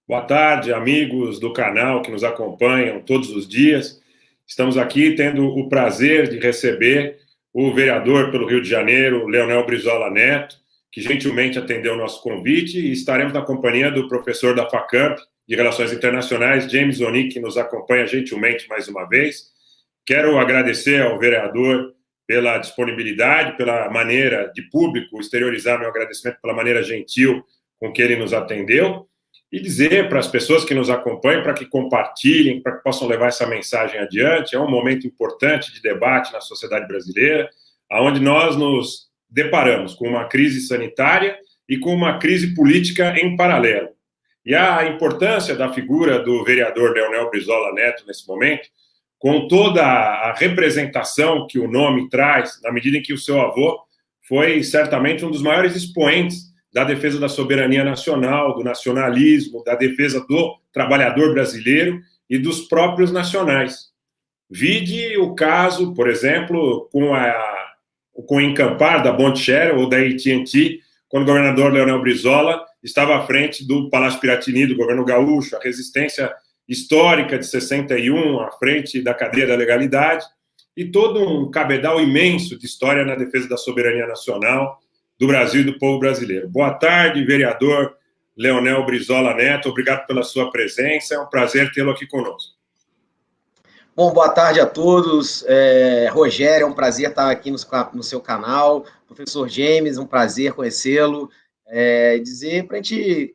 Boa tarde, amigos do canal que nos acompanham todos os dias. Estamos aqui tendo o prazer de receber o vereador pelo Rio de Janeiro, Leonel Brizola Neto, que gentilmente atendeu o nosso convite, e estaremos na companhia do professor da Facamp de Relações Internacionais, James Onick, que nos acompanha gentilmente mais uma vez. Quero agradecer ao vereador pela disponibilidade, pela maneira de público exteriorizar meu agradecimento pela maneira gentil com que ele nos atendeu, e dizer para as pessoas que nos acompanham, para que compartilhem, para que possam levar essa mensagem adiante. É um momento importante de debate na sociedade brasileira, onde nós nos deparamos com uma crise sanitária e com uma crise política em paralelo. E a importância da figura do vereador Leonel Brizola Neto nesse momento, com toda a representação que o nome traz, na medida em que o seu avô foi certamente um dos maiores expoentes da defesa da soberania nacional, do nacionalismo, da defesa do trabalhador brasileiro e dos próprios nacionais. Vide o caso, por exemplo, com o encampar da Bond Shell ou da AT&T, quando o governador Leonel Brizola estava à frente do Palácio Piratini, do governo gaúcho, a resistência histórica de 61, à frente da cadeia da legalidade, e todo um cabedal imenso de história na defesa da soberania nacional, do Brasil e do povo brasileiro. Boa tarde, vereador Leonel Brizola Neto, obrigado pela sua presença, é um prazer tê-lo aqui conosco. Bom, boa tarde a todos. Rogério, é um prazer estar aqui no seu canal. Professor James, um prazer conhecê-lo. Dizer para a gente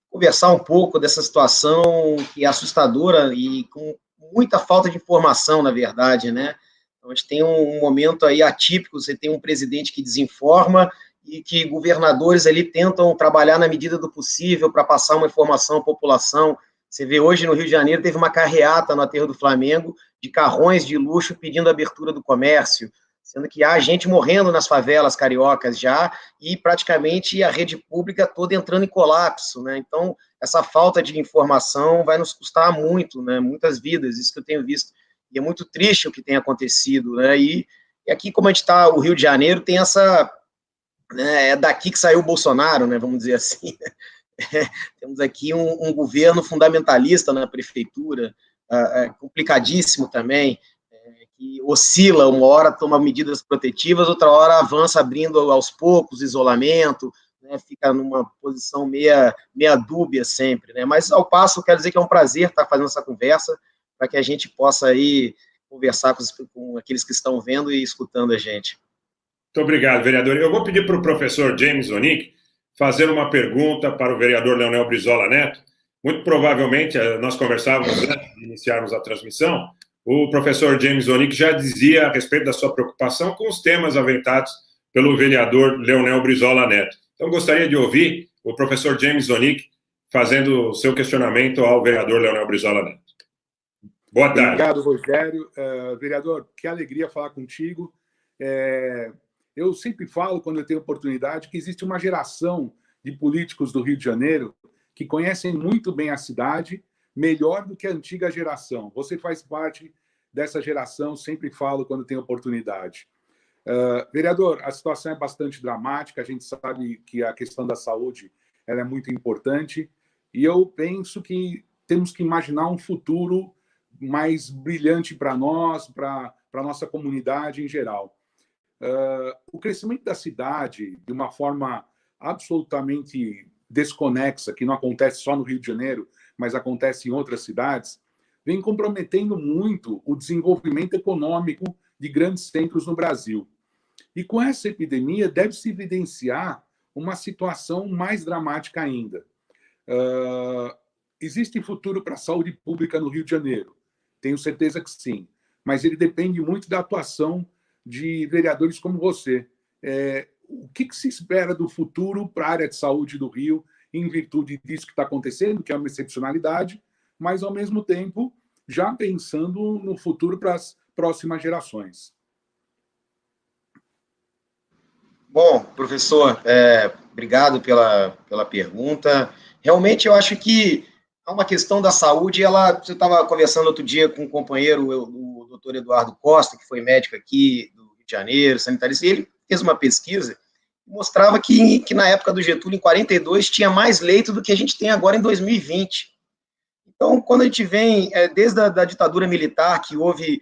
conversar um pouco dessa situação que é assustadora e com muita falta de informação, na verdade, né? Então, a gente tem um momento aí atípico, você tem um presidente que desinforma e que governadores ali tentam trabalhar na medida do possível para passar uma informação à população. Você vê hoje no Rio de Janeiro, teve uma carreata no aterro do Flamengo de carrões de luxo pedindo abertura do comércio, sendo que há gente morrendo nas favelas cariocas já, e praticamente a rede pública toda entrando em colapso, né? Então, essa falta de informação vai nos custar muito, né? Muitas vidas, isso que eu tenho visto, e é muito triste o que tem acontecido, né? E aqui, como a gente está, o Rio de Janeiro tem essa, né, é daqui que saiu o Bolsonaro, né, vamos dizer assim. Temos aqui um governo fundamentalista na prefeitura, complicadíssimo também, que oscila, uma hora toma medidas protetivas, outra hora avança abrindo aos poucos, isolamento, né, fica numa posição meia dúbia sempre, né, mas ao passo, quero dizer que é um prazer estar fazendo essa conversa, para que a gente possa aí conversar com aqueles que estão vendo e escutando a gente. Muito obrigado, vereador. Eu vou pedir para o professor James Onick fazer uma pergunta para o vereador Leonel Brizola Neto. Muito provavelmente, nós conversávamos antes de iniciarmos a transmissão, o professor James Onick já dizia a respeito da sua preocupação com os temas aventados pelo vereador Leonel Brizola Neto. Então, gostaria de ouvir o professor James Onick fazendo o seu questionamento ao vereador Leonel Brizola Neto. Boa tarde. Obrigado, Rogério. Vereador, que alegria falar contigo. Eu sempre falo, quando eu tenho oportunidade, que existe uma geração de políticos do Rio de Janeiro que conhecem muito bem a cidade, melhor do que a antiga geração. Você faz parte dessa geração, sempre falo quando tenho oportunidade. Vereador, a situação é bastante dramática, a gente sabe que a questão da saúde ela é muito importante, e eu penso que temos que imaginar um futuro mais brilhante para nós, para a nossa comunidade em geral. O crescimento da cidade, de uma forma absolutamente desconexa, que não acontece só no Rio de Janeiro, mas acontece em outras cidades, vem comprometendo muito o desenvolvimento econômico de grandes centros no Brasil. E com essa epidemia deve-se evidenciar uma situação mais dramática ainda. Existe futuro para a saúde pública no Rio de Janeiro? Tenho certeza que sim, mas ele depende muito da atuação de vereadores como você. O que se espera do futuro para a área de saúde do Rio, em virtude disso que está acontecendo, que é uma excepcionalidade, mas, ao mesmo tempo, já pensando no futuro para as próximas gerações? Bom, professor, obrigado pela pergunta. Realmente, eu acho que há uma questão da saúde, você estava conversando outro dia com um companheiro, o doutor Eduardo Costa, que foi médico aqui do Rio de Janeiro, sanitarista, e ele fez uma pesquisa que mostrava que na época do Getúlio, em 42, tinha mais leito do que a gente tem agora em 2020. Então, quando a gente vem, desde a ditadura militar, que houve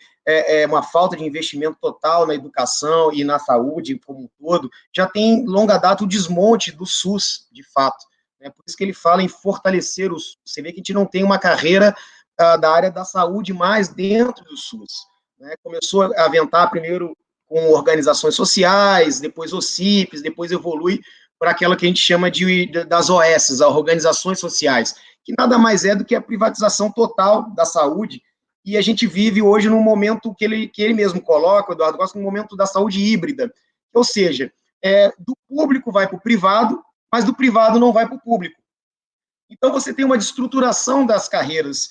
uma falta de investimento total na educação e na saúde como um todo, já tem longa data o desmonte do SUS, de fato. Por isso que ele fala em fortalecer o SUS. Você vê que a gente não tem uma carreira da área da saúde mais dentro do SUS. Começou a aventar primeiro com organizações sociais, depois OCIPs, depois evolui para aquela que a gente chama das OS, as organizações sociais, que nada mais é do que a privatização total da saúde, e a gente vive hoje num momento que ele mesmo coloca, o Eduardo Costa, num momento da saúde híbrida, ou seja, do público vai para o privado, mas do privado não vai para o público. Então, você tem uma destruturação das carreiras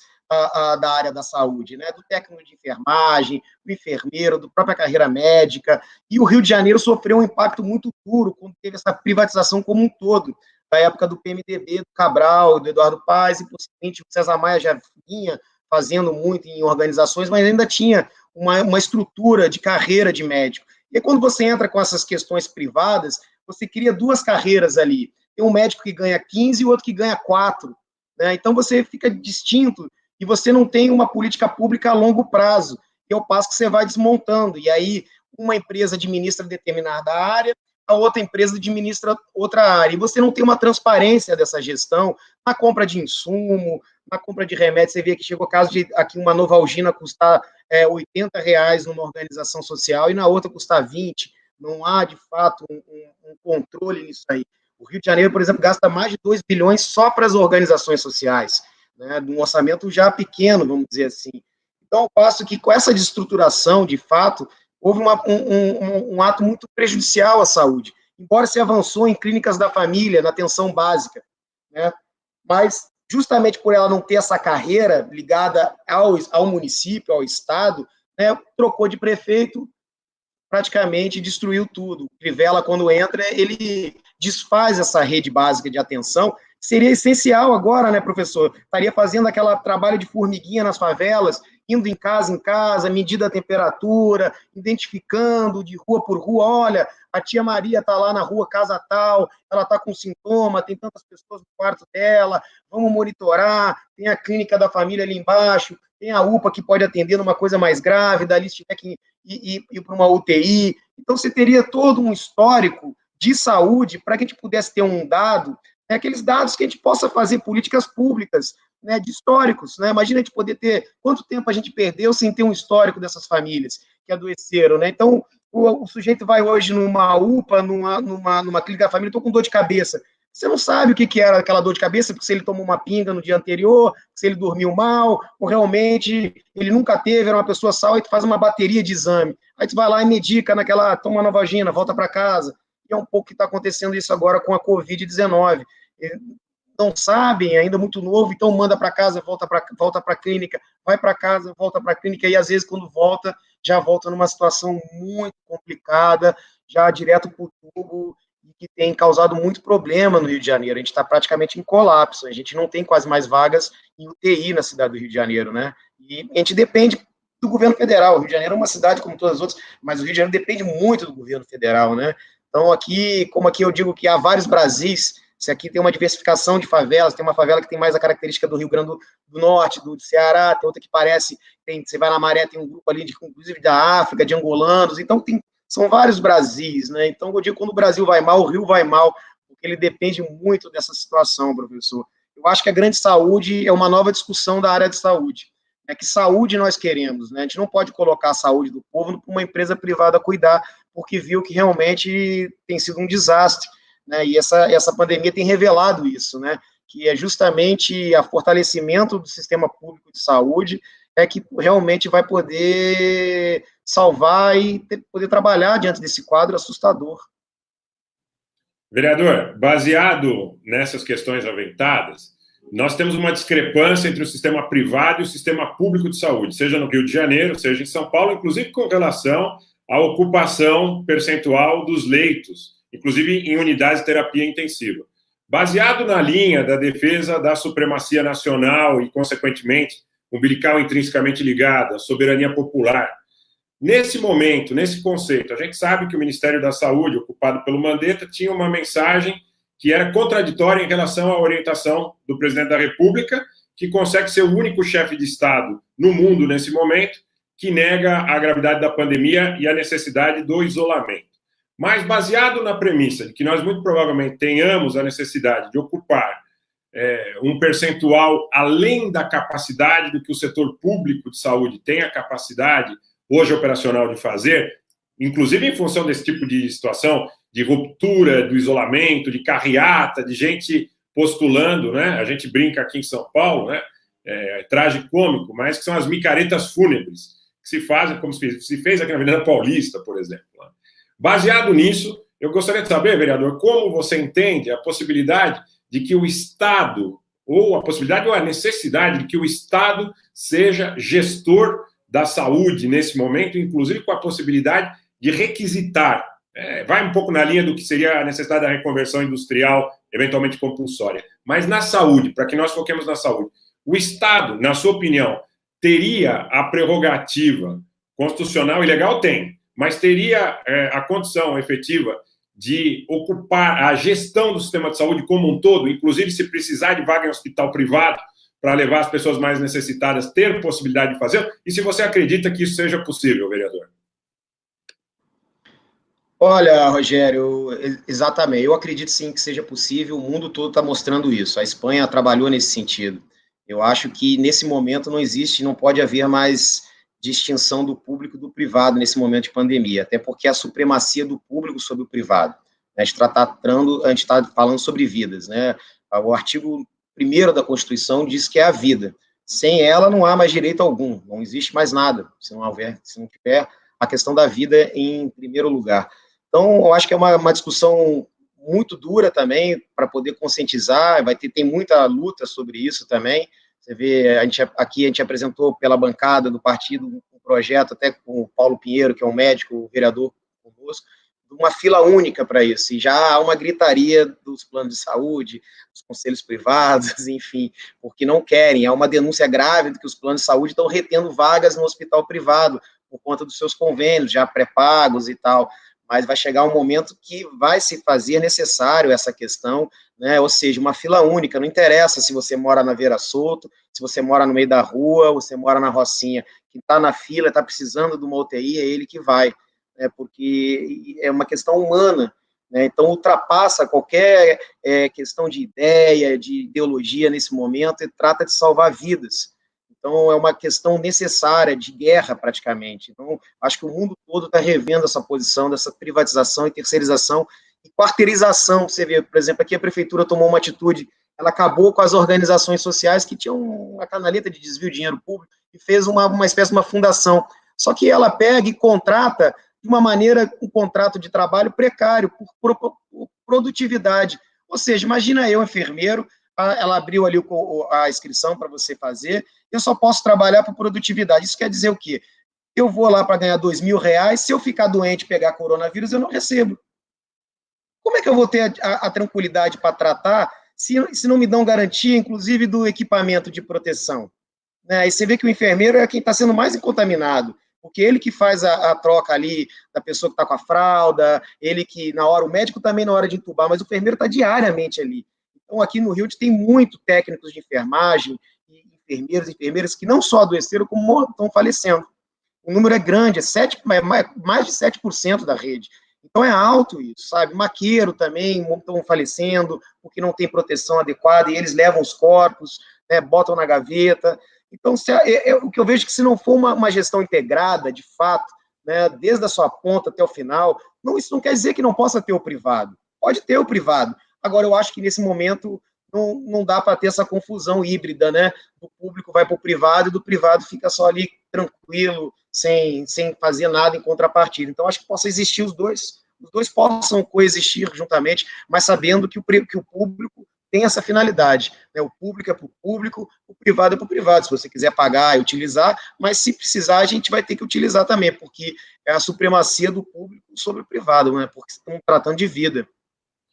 da área da saúde, do técnico de enfermagem, do enfermeiro, da própria carreira médica, e o Rio de Janeiro sofreu um impacto muito duro quando teve essa privatização como um todo, da época do PMDB, do Cabral, do Eduardo Paes, e possivelmente o César Maia já vinha fazendo muito em organizações, mas ainda tinha uma estrutura de carreira de médico. E aí, quando você entra com essas questões privadas, você cria duas carreiras ali. Tem um médico que ganha 15 e o outro que ganha 4. Então, você fica distinto e você não tem uma política pública a longo prazo, que é o passo que você vai desmontando. E aí, uma empresa administra determinada área, a outra empresa administra outra área. E você não tem uma transparência dessa gestão na compra de insumo, na compra de remédios. Você vê que chegou o caso de aqui uma Novalgina custar R$80 numa organização social e na outra custar 20. Não há, de fato, um controle nisso aí. O Rio de Janeiro, por exemplo, gasta mais de 2 bilhões só para as organizações sociais, de um orçamento já pequeno, vamos dizer assim. Então, eu passo que com essa destruturação, de fato, houve um ato muito prejudicial à saúde, embora se avançou em clínicas da família, na atenção básica, mas justamente por ela não ter essa carreira ligada ao município, ao Estado, trocou de prefeito, praticamente destruiu tudo. O Crivella, quando entra, ele desfaz essa rede básica de atenção. Seria essencial agora, professor? Estaria fazendo aquele trabalho de formiguinha nas favelas, indo em casa, medindo a temperatura, identificando de rua por rua, olha, a tia Maria está lá na rua casa tal, ela está com sintoma, tem tantas pessoas no quarto dela, vamos monitorar, tem a clínica da família ali embaixo, tem a UPA que pode atender numa coisa mais grave, dali se tiver que ir para uma UTI. Então, você teria todo um histórico de saúde para que a gente pudesse ter um dado, aqueles dados que a gente possa fazer políticas públicas, de históricos. Imagina a gente poder ter, quanto tempo a gente perdeu sem ter um histórico dessas famílias que adoeceram. Então, o sujeito vai hoje numa UPA, numa clínica da família, estou com dor de cabeça. Você não sabe o que era aquela dor de cabeça, porque se ele tomou uma pinga no dia anterior, se ele dormiu mal, ou realmente ele nunca teve, era uma pessoa sal, e tu faz uma bateria de exame. Aí tu vai lá e medica toma uma Novalgina, volta para casa. E é um pouco que está acontecendo isso agora com a Covid-19. Não sabem, ainda muito novo, então manda para casa, volta para a clínica, vai para casa, volta para a clínica, e às vezes quando volta, já volta numa situação muito complicada, já direto para o tubo, que tem causado muito problema no Rio de Janeiro. A gente está praticamente em colapso, a gente não tem quase mais vagas em UTI na cidade do Rio de Janeiro, E a gente depende do governo federal. O Rio de Janeiro é uma cidade como todas as outras, mas o Rio de Janeiro depende muito do governo federal, Então, como aqui eu digo que há vários Brasis, se aqui tem uma diversificação de favelas, tem uma favela que tem mais a característica do Rio Grande do Norte, do Ceará, tem outra que parece, você vai na Maré, tem um grupo ali, inclusive da África, de angolanos, então são vários Brasis, Então, eu digo, quando o Brasil vai mal, o Rio vai mal, porque ele depende muito dessa situação, professor. Eu acho que a grande saúde é uma nova discussão da área de saúde. Que saúde nós queremos, A gente não pode colocar a saúde do povo para uma empresa privada cuidar, porque viu que realmente tem sido um desastre, E essa pandemia tem revelado isso, Que é justamente o fortalecimento do sistema público de saúde que realmente vai poder salvar e poder trabalhar diante desse quadro assustador. Vereador, baseado nessas questões aventadas, nós temos uma discrepância entre o sistema privado e o sistema público de saúde, seja no Rio de Janeiro, seja em São Paulo, inclusive com relação à ocupação percentual dos leitos, inclusive em unidades de terapia intensiva. Baseado na linha da defesa da supremacia nacional e, consequentemente, umbilical intrinsecamente ligada, soberania popular, nesse momento, nesse conceito, a gente sabe que o Ministério da Saúde, ocupado pelo Mandetta, tinha uma mensagem que era contraditória em relação à orientação do presidente da República que consegue ser o único chefe de Estado no mundo nesse momento que nega a gravidade da pandemia e a necessidade do isolamento. Mas baseado na premissa de que nós muito provavelmente tenhamos a necessidade de ocupar um percentual além da capacidade do que o setor público de saúde tem a capacidade hoje operacional de fazer, inclusive em função desse tipo de situação, de ruptura do isolamento, de carreata, de gente postulando, né? A gente brinca aqui em São Paulo, né? Tragicômico, mas que são as micaretas fúnebres, que se fazem, como se fez aqui na Avenida Paulista, por exemplo. Baseado nisso, eu gostaria de saber, vereador, como você entende a possibilidade de que o Estado, ou a possibilidade ou a necessidade de que o Estado seja gestor da saúde nesse momento, inclusive com a possibilidade de requisitar, vai um pouco na linha do que seria a necessidade da reconversão industrial, eventualmente compulsória, mas na saúde, para que nós foquemos na saúde, o Estado, na sua opinião, teria a prerrogativa constitucional e legal? Tem, mas teria a condição efetiva de ocupar a gestão do sistema de saúde como um todo, inclusive se precisar de vaga em hospital privado para levar as pessoas mais necessitadas, ter possibilidade de fazer? E se você acredita que isso seja possível, vereador? Olha, Rogério, exatamente. Eu acredito sim que seja possível, o mundo todo está mostrando isso. A Espanha trabalhou nesse sentido. Eu acho que nesse momento não existe, não pode haver mais distinção do público e do privado nesse momento de pandemia, até porque a supremacia do público sobre o privado. A gente está falando sobre vidas, né? O artigo 1º da Constituição diz que é a vida. Sem ela não há mais direito algum, não existe mais nada, se não tiver a questão da vida em primeiro lugar. Então, eu acho que é uma discussão muito dura também para poder conscientizar, tem muita luta sobre isso também. Você vê, a gente apresentou pela bancada do partido um projeto, até com o Paulo Pinheiro, que é um médico, o vereador conosco, uma fila única para isso, e já há uma gritaria dos planos de saúde, dos conselhos privados, enfim, porque não querem, há uma denúncia grave de que os planos de saúde estão retendo vagas no hospital privado, por conta dos seus convênios, já pré-pagos e tal, mas vai chegar um momento que vai se fazer necessário essa questão, né? Ou seja, uma fila única, não interessa se você mora na Vera Soto, se você mora no meio da rua, você mora na Rocinha, quem está na fila, está precisando de uma UTI, é ele que vai, né? Porque é uma questão humana, né? Então ultrapassa qualquer questão de ideia, de ideologia nesse momento, e trata de salvar vidas. Então, é uma questão necessária, de guerra, praticamente. Então, acho que o mundo todo está revendo essa posição dessa privatização e terceirização e quarteirização. Você vê, por exemplo, aqui a prefeitura tomou uma atitude, ela acabou com as organizações sociais que tinham uma canaleta de desvio de dinheiro público e fez uma espécie de uma fundação. Só que ela pega e contrata, de uma maneira, um contrato de trabalho precário, por produtividade. Ou seja, imagina eu, enfermeiro, ela abriu ali a inscrição para você fazer, eu só posso trabalhar por produtividade. Isso quer dizer o quê? Eu vou lá para ganhar R$2.000, se eu ficar doente e pegar coronavírus, eu não recebo. Como é que eu vou ter a tranquilidade para tratar se não me dão garantia, inclusive, do equipamento de proteção? Né? E você vê que o enfermeiro é quem está sendo mais contaminado, porque ele que faz a troca ali da pessoa que está com a fralda, ele que, na hora, o médico também na hora de entubar, mas o enfermeiro está diariamente ali. Então, aqui no Rio, tem muito técnicos de enfermagem, enfermeiros e enfermeiras que não só adoeceram, como estão falecendo. O número é grande, mais de 7% da rede. Então, é alto isso, sabe? Maqueiro também estão falecendo, porque não tem proteção adequada, e eles levam os corpos, né, botam na gaveta. Então, o que eu vejo é que se não for uma gestão integrada, de fato, né, desde a sua ponta até o final, isso não quer dizer que não possa ter o privado. Pode ter o privado. Agora, eu acho que nesse momento não dá para ter essa confusão híbrida, né? O público vai para o privado e do privado fica só ali tranquilo, sem fazer nada em contrapartida. Então, acho que possa existir os dois possam coexistir juntamente, mas sabendo que o público tem essa finalidade, né? O público é para o público, o privado é para o privado. Se você quiser pagar e utilizar, mas se precisar, a gente vai ter que utilizar também, porque é a supremacia do público sobre o privado, né? Porque estão tratando de vida.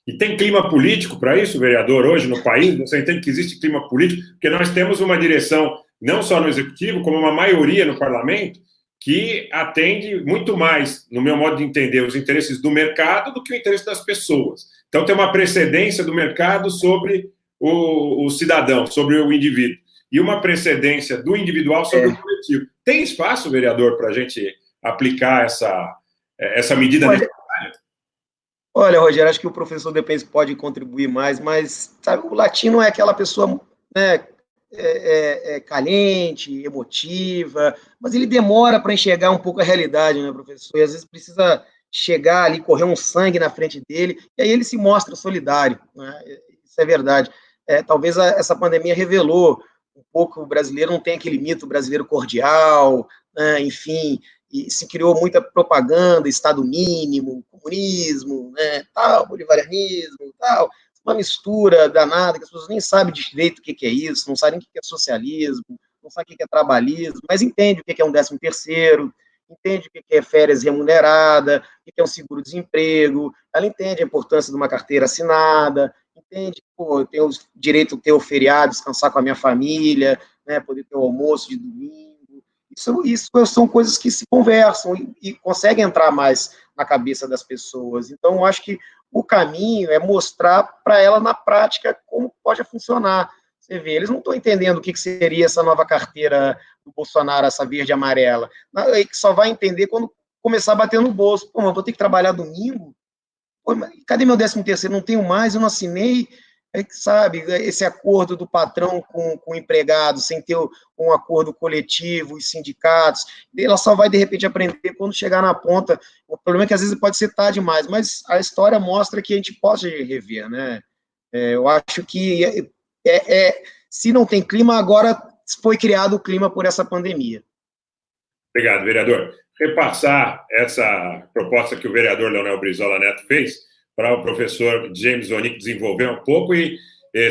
E tem clima político para isso, vereador, hoje no país? Você entende que existe clima político? Porque nós temos uma direção, não só no Executivo, como uma maioria no Parlamento, que atende muito mais, no meu modo de entender, os interesses do mercado do que o interesse das pessoas. Então, tem uma precedência do mercado sobre o cidadão, sobre o indivíduo. e uma precedência do individual sobre o coletivo. Tem espaço, vereador, para a gente aplicar essa medida necessária? Olha, Rogério, acho que o professor depois pode contribuir mais, mas sabe, o latino é aquela pessoa, né, caliente, emotiva, mas ele demora para enxergar um pouco a realidade, né, professor? E às vezes precisa chegar ali, correr um sangue na frente dele, e aí ele se mostra solidário, né? Isso é verdade. Talvez essa pandemia revelou um pouco, o brasileiro não tem aquele mito brasileiro cordial, né, enfim, e se criou muita propaganda, Estado mínimo, comunismo, né, tal, bolivarianismo, tal, uma mistura danada, que as pessoas nem sabem direito o que é isso, não sabem o que é socialismo, não sabem o que é trabalhismo, mas entende o que é um 13º, entende o que é férias remunerada, o que é um seguro-desemprego, ela entende a importância de uma carteira assinada, entende, pô, eu tenho o direito de ter o feriado, descansar com a minha família, né, poder ter o almoço de domingo. Isso são coisas que se conversam e conseguem entrar mais na cabeça das pessoas. Então, eu acho que o caminho é mostrar para ela na prática como pode funcionar. Você vê, eles não estão entendendo o que seria essa nova carteira do Bolsonaro, essa verde e amarela. Só vai entender quando começar a bater no bolso. Pô, mas vou ter que trabalhar domingo? Pô, cadê meu 13º? Não tenho mais, eu não assinei. Sabe, esse acordo do patrão com o empregado, sem ter um acordo coletivo e sindicatos, ela só vai, de repente, aprender quando chegar na ponta. O problema é que, às vezes, pode ser tarde demais, mas a história mostra que a gente pode rever, né? Eu acho que, se não tem clima, agora foi criado o clima por essa pandemia. Obrigado, vereador. Repassar essa proposta que o vereador Leonel Brizola Neto fez para o professor James Onick desenvolver um pouco e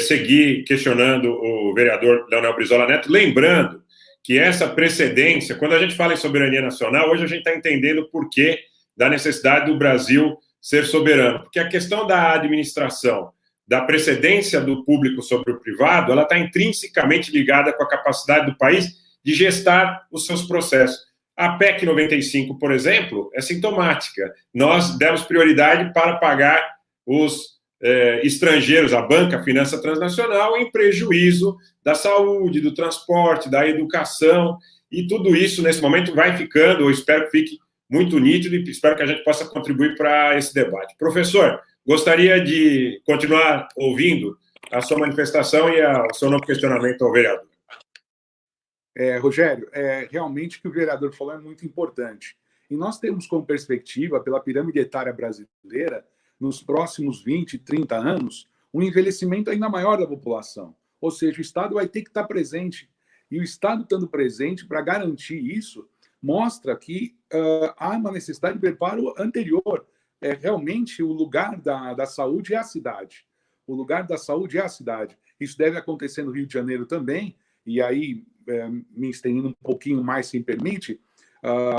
seguir questionando o vereador Leonel Brizola Neto, lembrando que essa precedência, quando a gente fala em soberania nacional, hoje a gente está entendendo o porquê da necessidade do Brasil ser soberano, porque a questão da administração, da precedência do público sobre o privado, ela está intrinsecamente ligada com a capacidade do país de gestar os seus processos. A PEC 95, por exemplo, é sintomática. Nós demos prioridade para pagar os estrangeiros, a banca, a finança transnacional, em prejuízo da saúde, do transporte, da educação, e tudo isso, nesse momento, vai ficando, eu espero que fique muito nítido e espero que a gente possa contribuir para esse debate. Professor, gostaria de continuar ouvindo a sua manifestação e o seu novo questionamento ao vereador. Rogério, realmente o que o vereador falou é muito importante. E nós temos como perspectiva, pela pirâmide etária brasileira, nos próximos 20, 30 anos, um envelhecimento ainda maior da população. Ou seja, o Estado vai ter que estar presente. E o Estado estando presente para garantir isso, mostra que há uma necessidade de preparo anterior. Realmente, o lugar da saúde é a cidade. O lugar da saúde é a cidade. Isso deve acontecer no Rio de Janeiro também, e aí, me estendendo um pouquinho mais, se permite,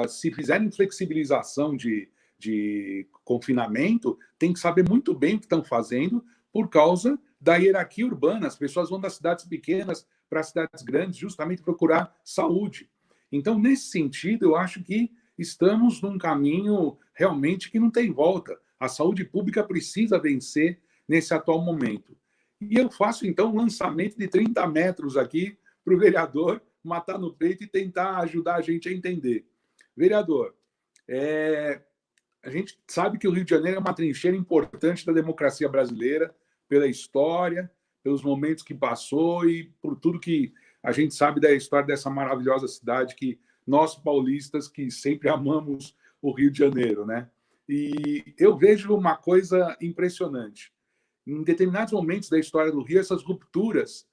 se fizerem flexibilização de confinamento, tem que saber muito bem o que estão fazendo por causa da hierarquia urbana. As pessoas vão das cidades pequenas para as cidades grandes justamente procurar saúde. Então, nesse sentido, eu acho que estamos num caminho realmente que não tem volta. A saúde pública precisa vencer nesse atual momento. E eu faço, então, um lançamento de 30 metros aqui para o vereador matar no peito e tentar ajudar a gente a entender. Vereador, a gente sabe que o Rio de Janeiro é uma trincheira importante da democracia brasileira, pela história, pelos momentos que passou e por tudo que a gente sabe da história dessa maravilhosa cidade que nós, paulistas, que sempre amamos o Rio de Janeiro, né? E eu vejo uma coisa impressionante. Em determinados momentos da história do Rio, essas rupturas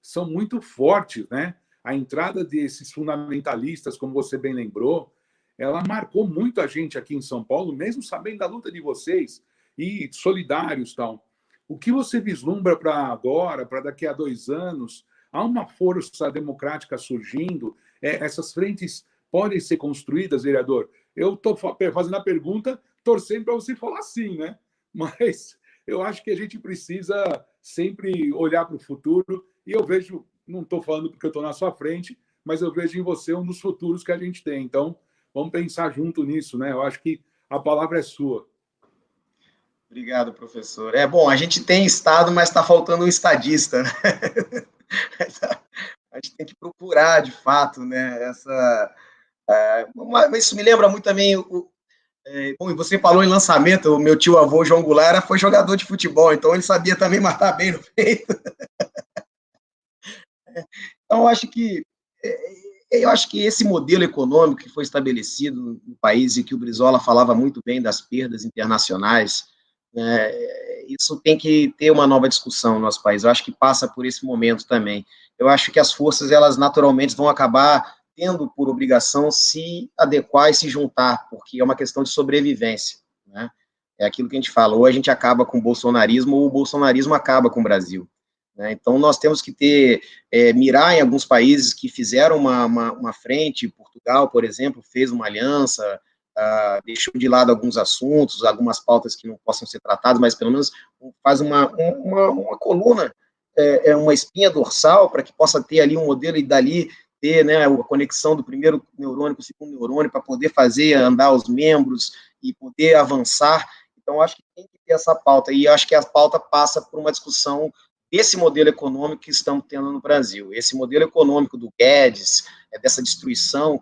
são muito fortes, né? A entrada desses fundamentalistas, como você bem lembrou, ela marcou muito a gente aqui em São Paulo, mesmo sabendo da luta de vocês e solidários, tal. O que você vislumbra para agora, para daqui a 2 anos? Há uma força democrática surgindo? Essas frentes podem ser construídas, vereador? Eu estou fazendo a pergunta, torcendo para você falar sim, né? Mas eu acho que a gente precisa sempre olhar para o futuro. E eu vejo, não estou falando porque eu estou na sua frente, mas eu vejo em você um dos futuros que a gente tem. Então, vamos pensar junto nisso, né? Eu acho que a palavra é sua. Obrigado, professor. Bom, a gente tem Estado, mas está faltando um estadista, né? A gente estruturar, de fato, né, mas isso me lembra muito também bom, e você falou em lançamento, o meu tio-avô, João Goulart, foi jogador de futebol, então ele sabia também matar bem no peito. Então, eu acho que esse modelo econômico que foi estabelecido no país e que o Brizola falava muito bem das perdas internacionais, né, isso tem que ter uma nova discussão no nosso país. Eu acho que passa por esse momento também. Eu acho que as forças, elas naturalmente vão acabar tendo por obrigação se adequar e se juntar, porque é uma questão de sobrevivência, né? É aquilo que a gente fala, ou a gente acaba com o bolsonarismo, ou o bolsonarismo acaba com o Brasil, né? Então, nós temos que mirar em alguns países que fizeram uma frente. Portugal, por exemplo, fez uma aliança, deixou de lado alguns assuntos, algumas pautas que não possam ser tratadas, mas pelo menos faz uma coluna, uma espinha dorsal, para que possa ter ali um modelo e dali ter, né, a conexão do primeiro neurônio com o segundo neurônio, para poder fazer andar os membros e poder avançar. Então, acho que tem que ter essa pauta, e acho que a pauta passa por uma discussão desse modelo econômico que estamos tendo no Brasil. Esse modelo econômico do Guedes, dessa destruição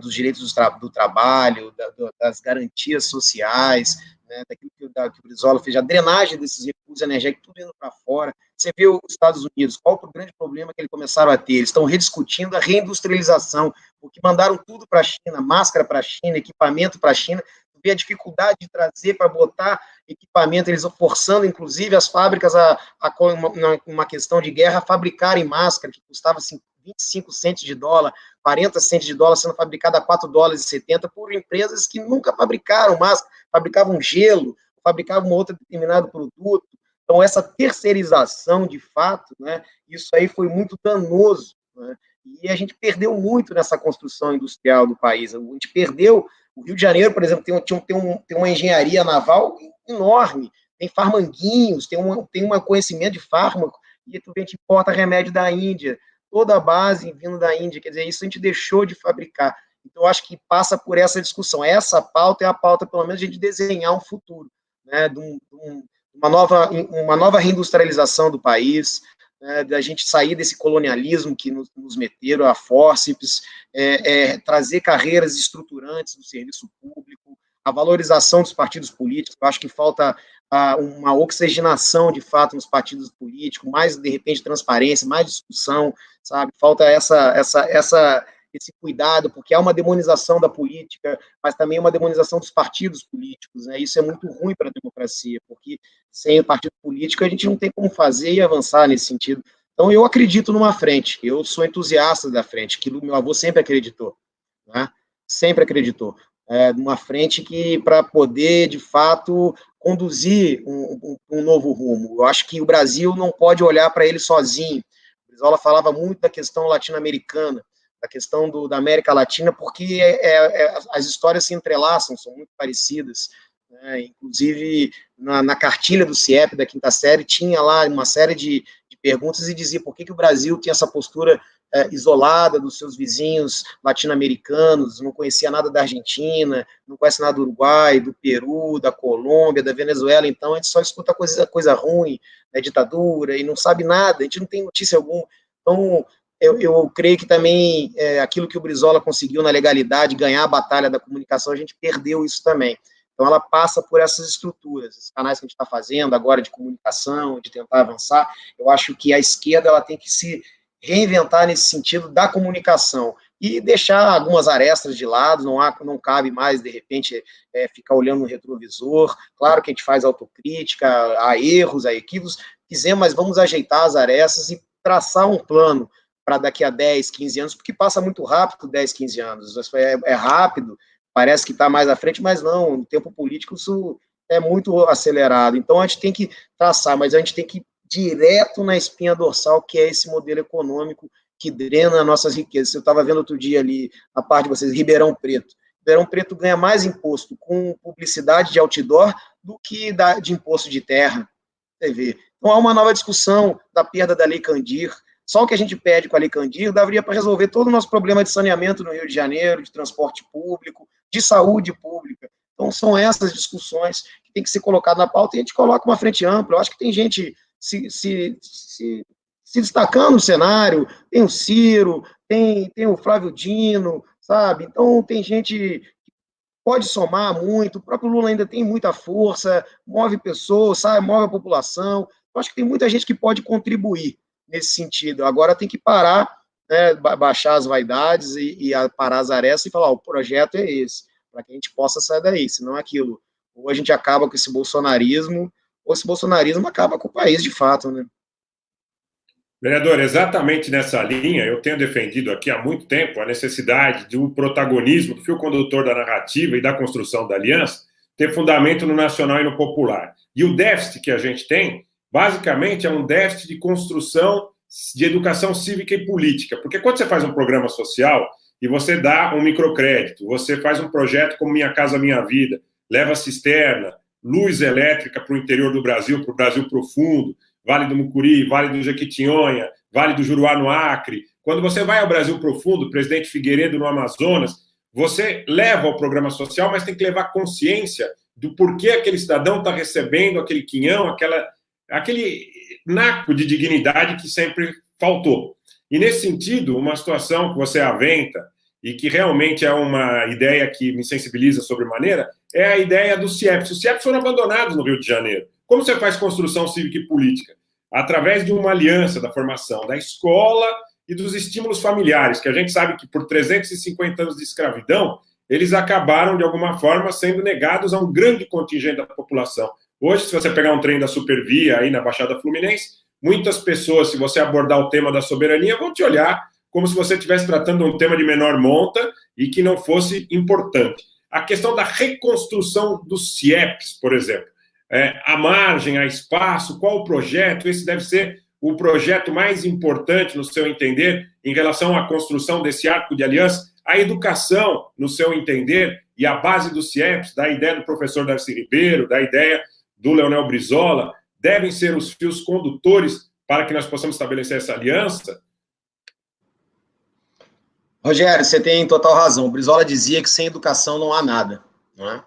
dos direitos do trabalho, das garantias sociais, né, daquilo que o Brizola fez, a drenagem desses recursos energéticos, tudo indo para fora. Você vê os Estados Unidos, qual o grande problema que eles começaram a ter? Eles estão rediscutindo a reindustrialização, porque mandaram tudo para a China, máscara para a China, equipamento para a China, vê a dificuldade de trazer para botar equipamento, eles forçando, inclusive, as fábricas uma questão de guerra, a fabricarem máscara, que custava assim, 25 centes de dólar, 40 centes de dólar, sendo fabricada a 4 dólares e 70 por empresas que nunca fabricaram máscara, fabricavam gelo, fabricavam um outro determinado produto. Então, essa terceirização, de fato, né, isso aí foi muito danoso, né, e a gente perdeu muito nessa construção industrial do país. A gente perdeu. O Rio de Janeiro, por exemplo, tem uma engenharia naval enorme, tem farmanguinhos, tem um conhecimento de fármaco, e a gente importa remédio da Índia, toda a base vindo da Índia, quer dizer, isso a gente deixou de fabricar. Então, acho que passa por essa discussão. Essa pauta é a pauta, pelo menos, de a gente desenhar um futuro, né, uma nova reindustrialização do país, né, da gente sair desse colonialismo que nos meteram a fórceps, trazer carreiras estruturantes do serviço público, a valorização dos partidos políticos. Eu acho que falta uma oxigenação, de fato, nos partidos políticos, mais, de repente, transparência, mais discussão, sabe? Falta esse cuidado, porque há uma demonização da política, mas também uma demonização dos partidos políticos, né? Isso é muito ruim para a democracia, porque sem o partido político a gente não tem como fazer e avançar nesse sentido. Então, eu acredito numa frente, eu sou entusiasta da frente, que meu avô sempre acreditou, né? Sempre acreditou. Uma frente que, para poder, de fato, conduzir um novo rumo. Eu acho que o Brasil não pode olhar para ele sozinho. O Brizola falava muito da questão latino-americana, da questão da América Latina, porque as histórias se entrelaçam, são muito parecidas, né? Inclusive, na cartilha do CIEP, da quinta série, tinha lá uma série de perguntas e dizia por que o Brasil tinha essa postura isolada dos seus vizinhos latino-americanos, não conhecia nada da Argentina, não conhece nada do Uruguai, do Peru, da Colômbia, da Venezuela. Então a gente só escuta coisa ruim, né, ditadura, e não sabe nada, a gente não tem notícia alguma. Então, eu creio que também aquilo que o Brizola conseguiu na legalidade, ganhar a batalha da comunicação, a gente perdeu isso também. Então, ela passa por essas estruturas, esses canais que a gente está fazendo agora de comunicação, de tentar avançar. Eu acho que a esquerda ela tem que se reinventar nesse sentido da comunicação e deixar algumas arestas de lado, não cabe mais, de repente, ficar olhando no retrovisor. Claro que a gente faz autocrítica, há erros, há equívocos, mas vamos ajeitar as arestas e traçar um plano para daqui a 10, 15 anos, porque passa muito rápido 10, 15 anos, é rápido, parece que está mais à frente, mas não, no tempo político isso é muito acelerado. Então a gente tem que traçar, mas a gente tem que ir direto na espinha dorsal, que é esse modelo econômico que drena nossas riquezas. Eu estava vendo outro dia ali, a parte de vocês, Ribeirão Preto. Ribeirão Preto ganha mais imposto com publicidade de outdoor do que de imposto de terra. Você vê. Então há uma nova discussão da perda da Lei Candir. Só o que a gente pede com a Lei Candir daria para resolver todo o nosso problema de saneamento no Rio de Janeiro, de transporte público, de saúde pública. Então, são essas discussões que tem que ser colocadas na pauta e a gente coloca uma frente ampla. Eu acho que tem gente se se destacando no cenário, tem o Ciro, tem o Flávio Dino, sabe? Então, tem gente que pode somar muito, o próprio Lula ainda tem muita força, move pessoas, sabe? Move a população. Eu acho que tem muita gente que pode contribuir nesse sentido. Agora tem que parar, né, baixar as vaidades e parar as arestas e falar, ó, o projeto é esse, para que a gente possa sair daí, senão é aquilo. Ou a gente acaba com esse bolsonarismo, ou esse bolsonarismo acaba com o país de fato, né? Vereador, exatamente nessa linha, eu tenho defendido aqui há muito tempo a necessidade do protagonismo, do fio condutor da narrativa e da construção da aliança ter fundamento no nacional e no popular. E o déficit que a gente tem, basicamente, é um déficit de construção de educação cívica e política. Porque quando você faz um programa social e você dá um microcrédito, você faz um projeto como Minha Casa Minha Vida, leva cisterna, luz elétrica para o interior do Brasil, para o Brasil profundo, Vale do Mucuri, Vale do Jequitinhonha, Vale do Juruá no Acre. Quando você vai ao Brasil profundo, Presidente Figueiredo no Amazonas, você leva o programa social, mas tem que levar consciência do porquê aquele cidadão está recebendo aquele quinhão, aquele naco de dignidade que sempre faltou. E nesse sentido, uma situação que você aventa e que realmente é uma ideia que me sensibiliza sobremaneira, é a ideia dos CIEPs. Os CIEPs foram abandonados no Rio de Janeiro. Como você faz construção cívica e política? Através de uma aliança da formação da escola e dos estímulos familiares, que a gente sabe que por 350 anos de escravidão, eles acabaram, de alguma forma, sendo negados a um grande contingente da população. Hoje, se você pegar um trem da Supervia aí na Baixada Fluminense, muitas pessoas, se você abordar o tema da soberania, vão te olhar como se você estivesse tratando um tema de menor monta e que não fosse importante. A questão da reconstrução dos CIEPs, por exemplo, a margem, a espaço, qual o projeto, esse deve ser o projeto mais importante, no seu entender, em relação à construção desse arco de aliança, a educação, no seu entender, e a base dos CIEPs, da ideia do professor Darcy Ribeiro, da ideia do Leonel Brizola, devem ser os fios condutores para que nós possamos estabelecer essa aliança? Rogério, você tem total razão. O Brizola dizia que sem educação não há nada, não é?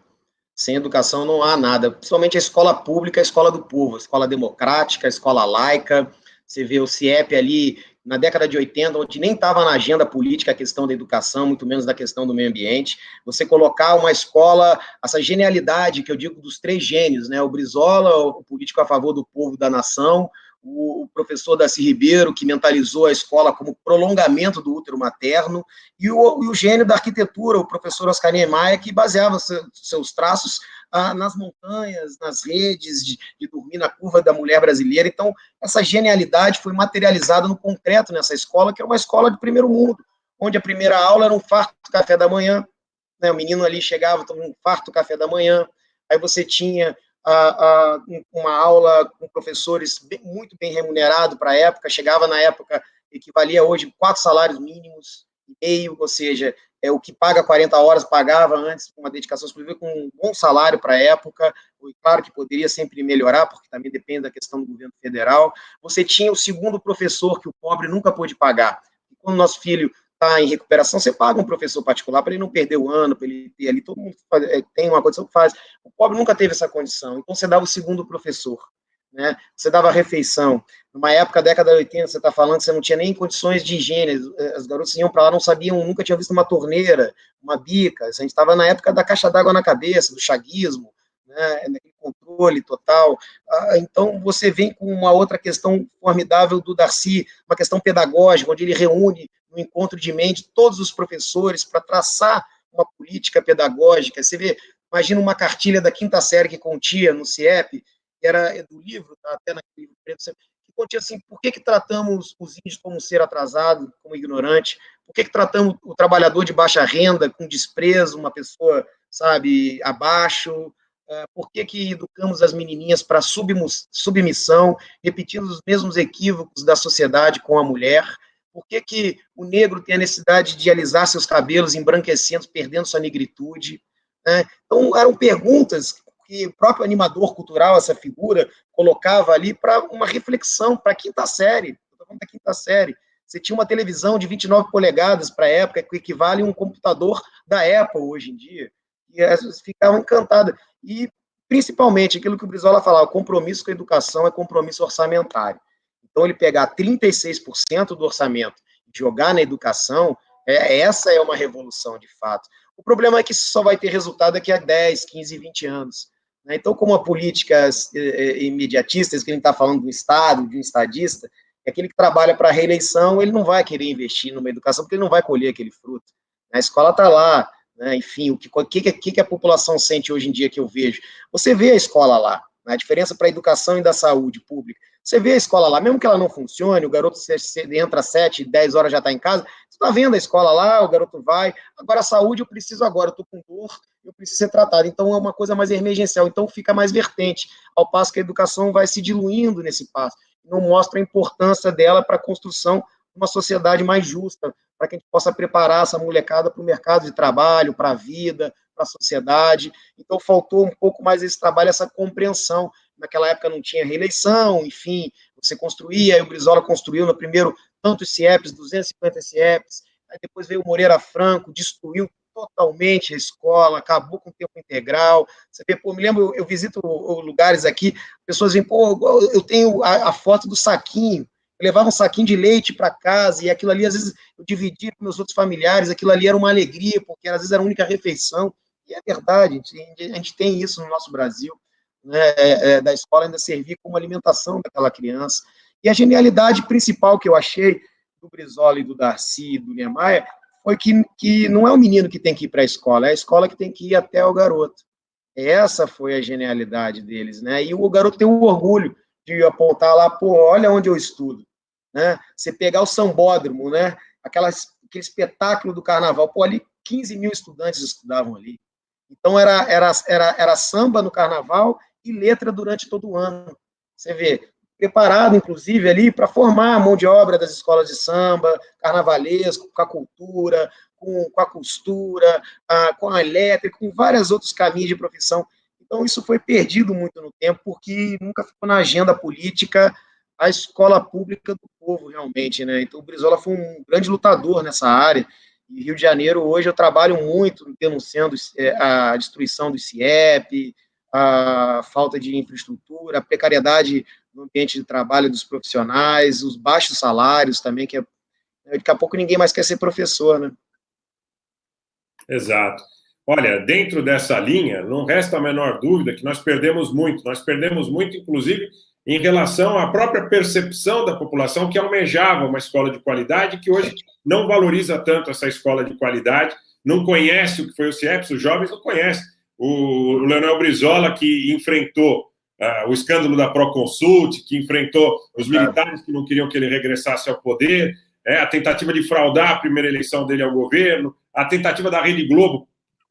Sem educação não há nada, principalmente a escola pública, a escola do povo, a escola democrática, a escola laica. Você vê o CIEP ali na década de 80, onde nem estava na agenda política a questão da educação, muito menos da questão do meio ambiente. Você colocar uma escola, essa genialidade que eu digo dos três gênios, né? O Brizola, o político a favor do povo, da nação, o professor Darcy Ribeiro, que mentalizou a escola como prolongamento do útero materno, e o gênio da arquitetura, o professor Oscar Niemeyer, que baseava seus traços nas montanhas, nas redes, de dormir na curva da mulher brasileira. Então, essa genialidade foi materializada no concreto nessa escola, que é uma escola de primeiro mundo, onde a primeira aula era um farto café da manhã, né? O menino ali chegava, tomava um farto café da manhã, aí você tinha uma aula com professores muito bem remunerados para a época, chegava na época, equivalia hoje 4 salários mínimos e meio, ou seja, o que paga 40 horas, pagava antes com uma dedicação exclusiva, com um bom salário para a época, e claro que poderia sempre melhorar, porque também depende da questão do governo federal. Você tinha o segundo professor que o pobre nunca pôde pagar. E quando nosso filho está em recuperação, você paga um professor particular para ele não perder o ano, para ele ter ali, todo mundo tem uma condição que faz. O pobre nunca teve essa condição, então você dava o segundo professor, né? Você dava refeição. Numa época, década de 80, você está falando que você não tinha nem condições de higiene, as garotas iam para lá, não sabiam, nunca tinham visto uma torneira, uma bica, a gente estava na época da caixa d'água na cabeça, do chaguismo, né? Naquele controle total. Então, você vem com uma outra questão formidável do Darcy, uma questão pedagógica, onde ele reúne no encontro de mente todos os professores para traçar uma política pedagógica. Você vê, imagina uma cartilha da quinta série que continha no CIEP, que era do livro, tá, até naquele livro preto, que continha assim, por que tratamos os índios como um ser atrasado, como ignorante? Por que tratamos o trabalhador de baixa renda com desprezo, uma pessoa, sabe, abaixo? Por que educamos as menininhas para submissão, repetindo os mesmos equívocos da sociedade com a mulher? Por que o negro tem a necessidade de alisar seus cabelos, embranquecendo, perdendo sua negritude? Né? Então, eram perguntas que o próprio animador cultural, essa figura, colocava ali para uma reflexão, para a quinta série. Estou falando da quinta série. Você tinha uma televisão de 29 polegadas para a época, que equivale a um computador da Apple hoje em dia. E as pessoas ficavam encantadas. E, principalmente, aquilo que o Brizola falava, o compromisso com a educação é compromisso orçamentário. Então, ele pegar 36% do orçamento e jogar na educação, essa é uma revolução, de fato. O problema é que isso só vai ter resultado daqui a 10, 15, 20 anos. Né? Então, como a políticas imediatistas, que a gente está falando do Estado, de um estadista, aquele que trabalha para a reeleição, ele não vai querer investir numa educação, porque ele não vai colher aquele fruto. A escola está lá, né? Enfim, o que a população sente hoje em dia que eu vejo? Você vê a escola lá, né? A diferença para a educação e da saúde pública. Você vê a escola lá, mesmo que ela não funcione, o garoto entra às 7, 10 horas já está em casa, você está vendo a escola lá, o garoto vai, agora a saúde eu preciso agora, eu estou com dor, eu preciso ser tratado, então é uma coisa mais emergencial, então fica mais vertente, ao passo que a educação vai se diluindo nesse passo, não mostra a importância dela para a construção de uma sociedade mais justa, para que a gente possa preparar essa molecada para o mercado de trabalho, para a vida, para a sociedade. Então, faltou um pouco mais esse trabalho, essa compreensão. Naquela época não tinha reeleição, enfim, você construía, aí o Brizola construiu no primeiro tantos CIEPs, 250 CIEPs, aí depois veio o Moreira Franco, destruiu totalmente a escola, acabou com o tempo integral. Você vê, pô, me lembro, eu visito lugares aqui, pessoas vêm, pô, eu tenho a foto do saquinho, eu levava um saquinho de leite para casa, e aquilo ali, às vezes, eu dividia com meus outros familiares, aquilo ali era uma alegria, porque às vezes era a única refeição, e é verdade, a gente tem isso no nosso Brasil, né, da escola ainda servir como alimentação daquela criança. E a genialidade principal que eu achei do Brizola e do Darcy e do Niemeyer foi que não é o menino que tem que ir para a escola, é a escola que tem que ir até o garoto. Essa foi a genialidade deles, né? E o garoto tem o orgulho de apontar lá, pô, olha onde eu estudo, né? Você pegar o sambódromo, né? Aquele espetáculo do carnaval, pô, ali 15 mil estudantes estudavam ali. Então era samba no carnaval e letra durante todo o ano. Você vê, preparado, inclusive, ali para formar a mão de obra das escolas de samba, carnavalesco, com a cultura, com a costura, com a elétrica, com vários outros caminhos de profissão. Então, isso foi perdido muito no tempo, porque nunca ficou na agenda política a escola pública do povo, realmente, né? Então, o Brizola foi um grande lutador nessa área, e Rio de Janeiro, hoje, eu trabalho muito denunciando a destruição do CIEP, a falta de infraestrutura, a precariedade no ambiente de trabalho dos profissionais, os baixos salários também, que daqui a pouco ninguém mais quer ser professor, né? Exato. Olha, dentro dessa linha, não resta a menor dúvida que nós perdemos muito, inclusive, em relação à própria percepção da população que almejava uma escola de qualidade, que hoje não valoriza tanto essa escola de qualidade, não conhece o que foi o CIEPS, os jovens não conhecem. O Leonel Brizola, que enfrentou o escândalo da Proconsult, que enfrentou os militares que não queriam que ele regressasse ao poder, a tentativa de fraudar a primeira eleição dele ao governo, a tentativa da Rede Globo,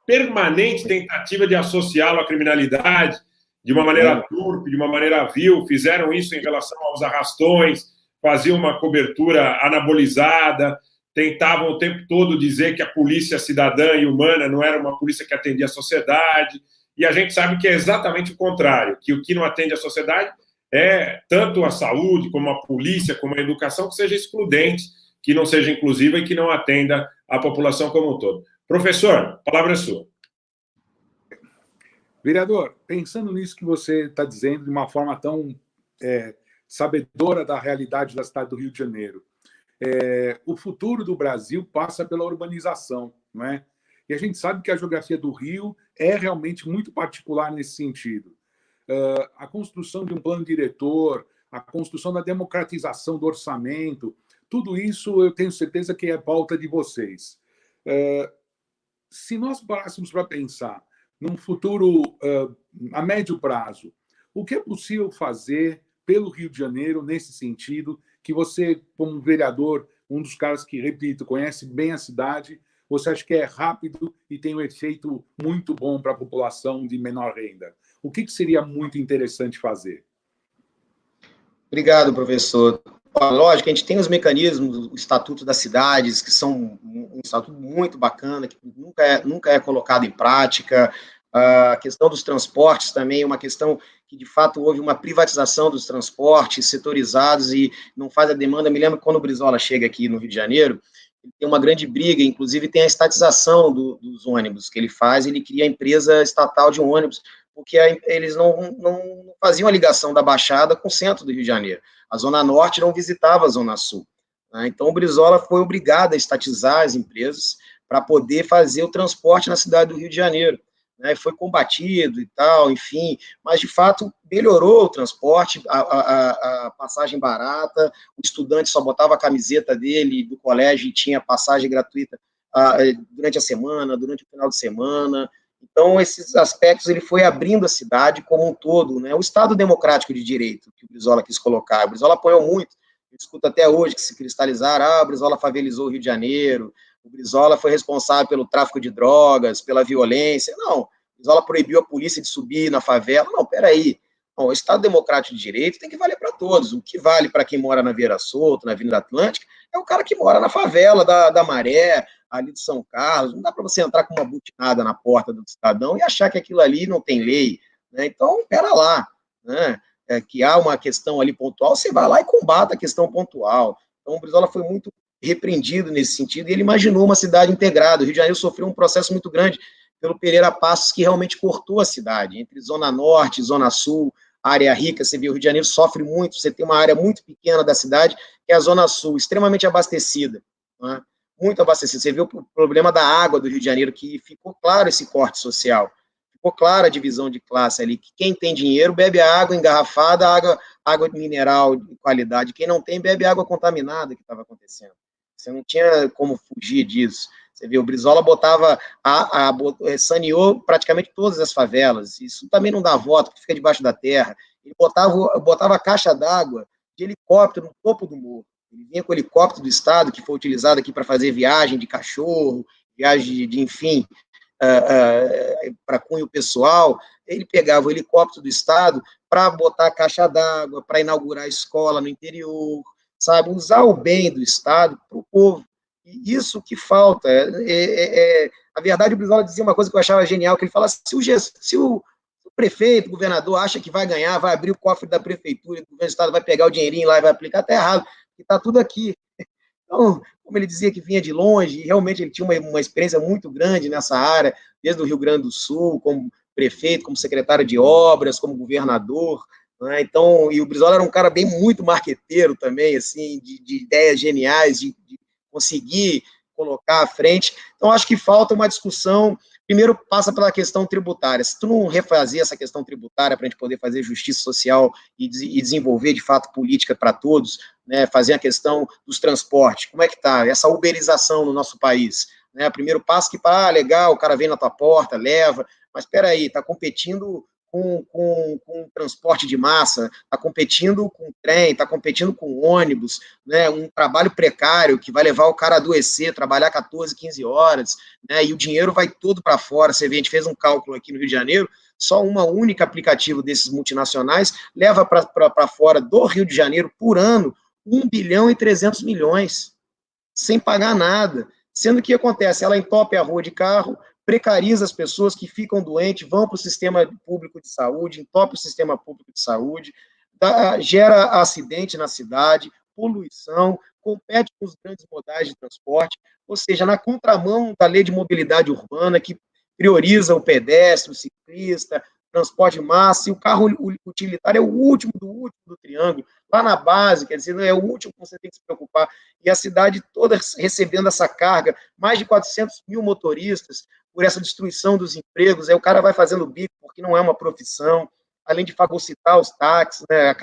permanente tentativa de associá-lo à criminalidade, de uma maneira turpe, de uma maneira vil, fizeram isso em relação aos arrastões, faziam uma cobertura anabolizada, tentavam o tempo todo dizer que a polícia cidadã e humana não era uma polícia que atendia a sociedade, e a gente sabe que é exatamente o contrário, que o que não atende a sociedade é tanto a saúde, como a polícia, como a educação, que seja excludente, que não seja inclusiva e que não atenda a população como um todo. Professor, a palavra é sua. Vereador, pensando nisso que você está dizendo de uma forma tão sabedora da realidade da cidade do Rio de Janeiro, o futuro do Brasil passa pela urbanização, não é? E a gente sabe que a geografia do Rio é realmente muito particular nesse sentido. A construção de um plano diretor, a construção da democratização do orçamento, tudo isso eu tenho certeza que é pauta de vocês. Se nós parássemos para pensar num futuro a médio prazo, o que é possível fazer pelo Rio de Janeiro nesse sentido, que você, como vereador, um dos caras que, repito, conhece bem a cidade, você acha que é rápido e tem um efeito muito bom para a população de menor renda? O que seria muito interessante fazer? Obrigado, professor. Lógico, a gente tem os mecanismos, o Estatuto das Cidades, que são um estatuto muito bacana, que nunca é colocado em prática. A questão dos transportes também é uma questão que, de fato, houve uma privatização dos transportes setorizados e não faz a demanda. Me lembro que quando o Brizola chega aqui no Rio de Janeiro, ele tem uma grande briga, inclusive tem a estatização dos ônibus que ele faz, ele cria a empresa estatal de ônibus, porque eles não faziam a ligação da Baixada com o centro do Rio de Janeiro. A Zona Norte não visitava a Zona Sul. Né? Então, o Brizola foi obrigado a estatizar as empresas para poder fazer o transporte na cidade do Rio de Janeiro. Né? Foi combatido e tal, enfim, mas, de fato, melhorou o transporte, a passagem barata, o estudante só botava a camiseta dele do colégio e tinha passagem gratuita durante a semana, durante o final de semana. Então, esses aspectos, ele foi abrindo a cidade como um todo, né? O Estado democrático de direito, que o Brizola quis colocar. O Brizola apoiou muito, eu escuto até hoje que se cristalizaram, o Brizola favelizou o Rio de Janeiro, o Brizola foi responsável pelo tráfico de drogas, pela violência. Não, o Brizola proibiu a polícia de subir na favela. Não, peraí. Não, o Estado democrático de direito tem que valer para todos. O que vale para quem mora na Vieira Solto, na Avenida Atlântica, é o cara que mora na favela da Maré, ali de São Carlos. Não dá para você entrar com uma butinada na porta do cidadão e achar que aquilo ali não tem lei. Né? Então, pera lá. Né? Que há uma questão ali pontual, você vai lá e combata a questão pontual. Então, o Brizola foi muito repreendido nesse sentido e ele imaginou uma cidade integrada. O Rio de Janeiro sofreu um processo muito grande pelo Pereira Passos, que realmente cortou a cidade, entre Zona Norte e Zona Sul, área rica. Você vê, o Rio de Janeiro sofre muito, você tem uma área muito pequena da cidade, que é a Zona Sul, extremamente abastecida, né? Muito abastecida. Você vê o problema da água do Rio de Janeiro, que ficou claro esse corte social, ficou clara a divisão de classe ali, que quem tem dinheiro bebe a água engarrafada, água mineral de qualidade, quem não tem bebe água contaminada, que estava acontecendo. Você não tinha como fugir disso. Você vê, o Brizola saneou praticamente todas as favelas. Isso também não dá voto, porque fica debaixo da terra. Ele botava a caixa d'água de helicóptero no topo do morro. Ele vinha com o helicóptero do Estado, que foi utilizado aqui para fazer viagem de cachorro, viagem enfim, para cunho pessoal. Ele pegava o helicóptero do Estado para botar a caixa d'água, para inaugurar a escola no interior, sabe? Usar o bem do Estado para o povo. E isso que falta. A verdade, o Brizola dizia uma coisa que eu achava genial, que ele fala, se o prefeito, o governador acha que vai ganhar, vai abrir o cofre da prefeitura, o governo do Estado vai pegar o dinheirinho lá e vai aplicar, está errado, porque está tudo aqui. Então, como ele dizia que vinha de longe, e realmente ele tinha uma experiência muito grande nessa área, desde o Rio Grande do Sul, como prefeito, como secretário de obras, como governador, né? Então, e o Brizola era um cara muito marqueteiro também, assim, de ideias geniais, de conseguir colocar à frente. Então, acho que falta uma discussão. Primeiro, passa pela questão tributária. Se tu não refazer essa questão tributária para a gente poder fazer justiça social e desenvolver, de fato, política para todos, né, fazer a questão dos transportes, como é que está essa uberização no nosso país? Né, primeiro passo que, legal, o cara vem na tua porta, leva, mas espera aí, está competindo com transporte de massa, está competindo com trem, está competindo com ônibus, né, um trabalho precário que vai levar o cara a adoecer, trabalhar 14, 15 horas, né, e o dinheiro vai todo para fora. Você vê, a gente fez um cálculo aqui no Rio de Janeiro, só uma única aplicativo desses multinacionais leva para fora do Rio de Janeiro, por ano, 1 bilhão e 300 milhões, sem pagar nada. Sendo que acontece, ela entope a rua de carro, precariza as pessoas que ficam doentes, vão para o sistema público de saúde, entope o sistema público de saúde, gera acidente na cidade, poluição, compete com os grandes modais de transporte, ou seja, na contramão da lei de mobilidade urbana, que prioriza o pedestre, o ciclista, transporte de massa, e o carro utilitário é o último do triângulo, lá na base, quer dizer, é o último que você tem que se preocupar, e a cidade toda recebendo essa carga, mais de 400 mil motoristas, por essa destruição dos empregos, aí o cara vai fazendo bico, porque não é uma profissão, além de fagocitar os táxis, né,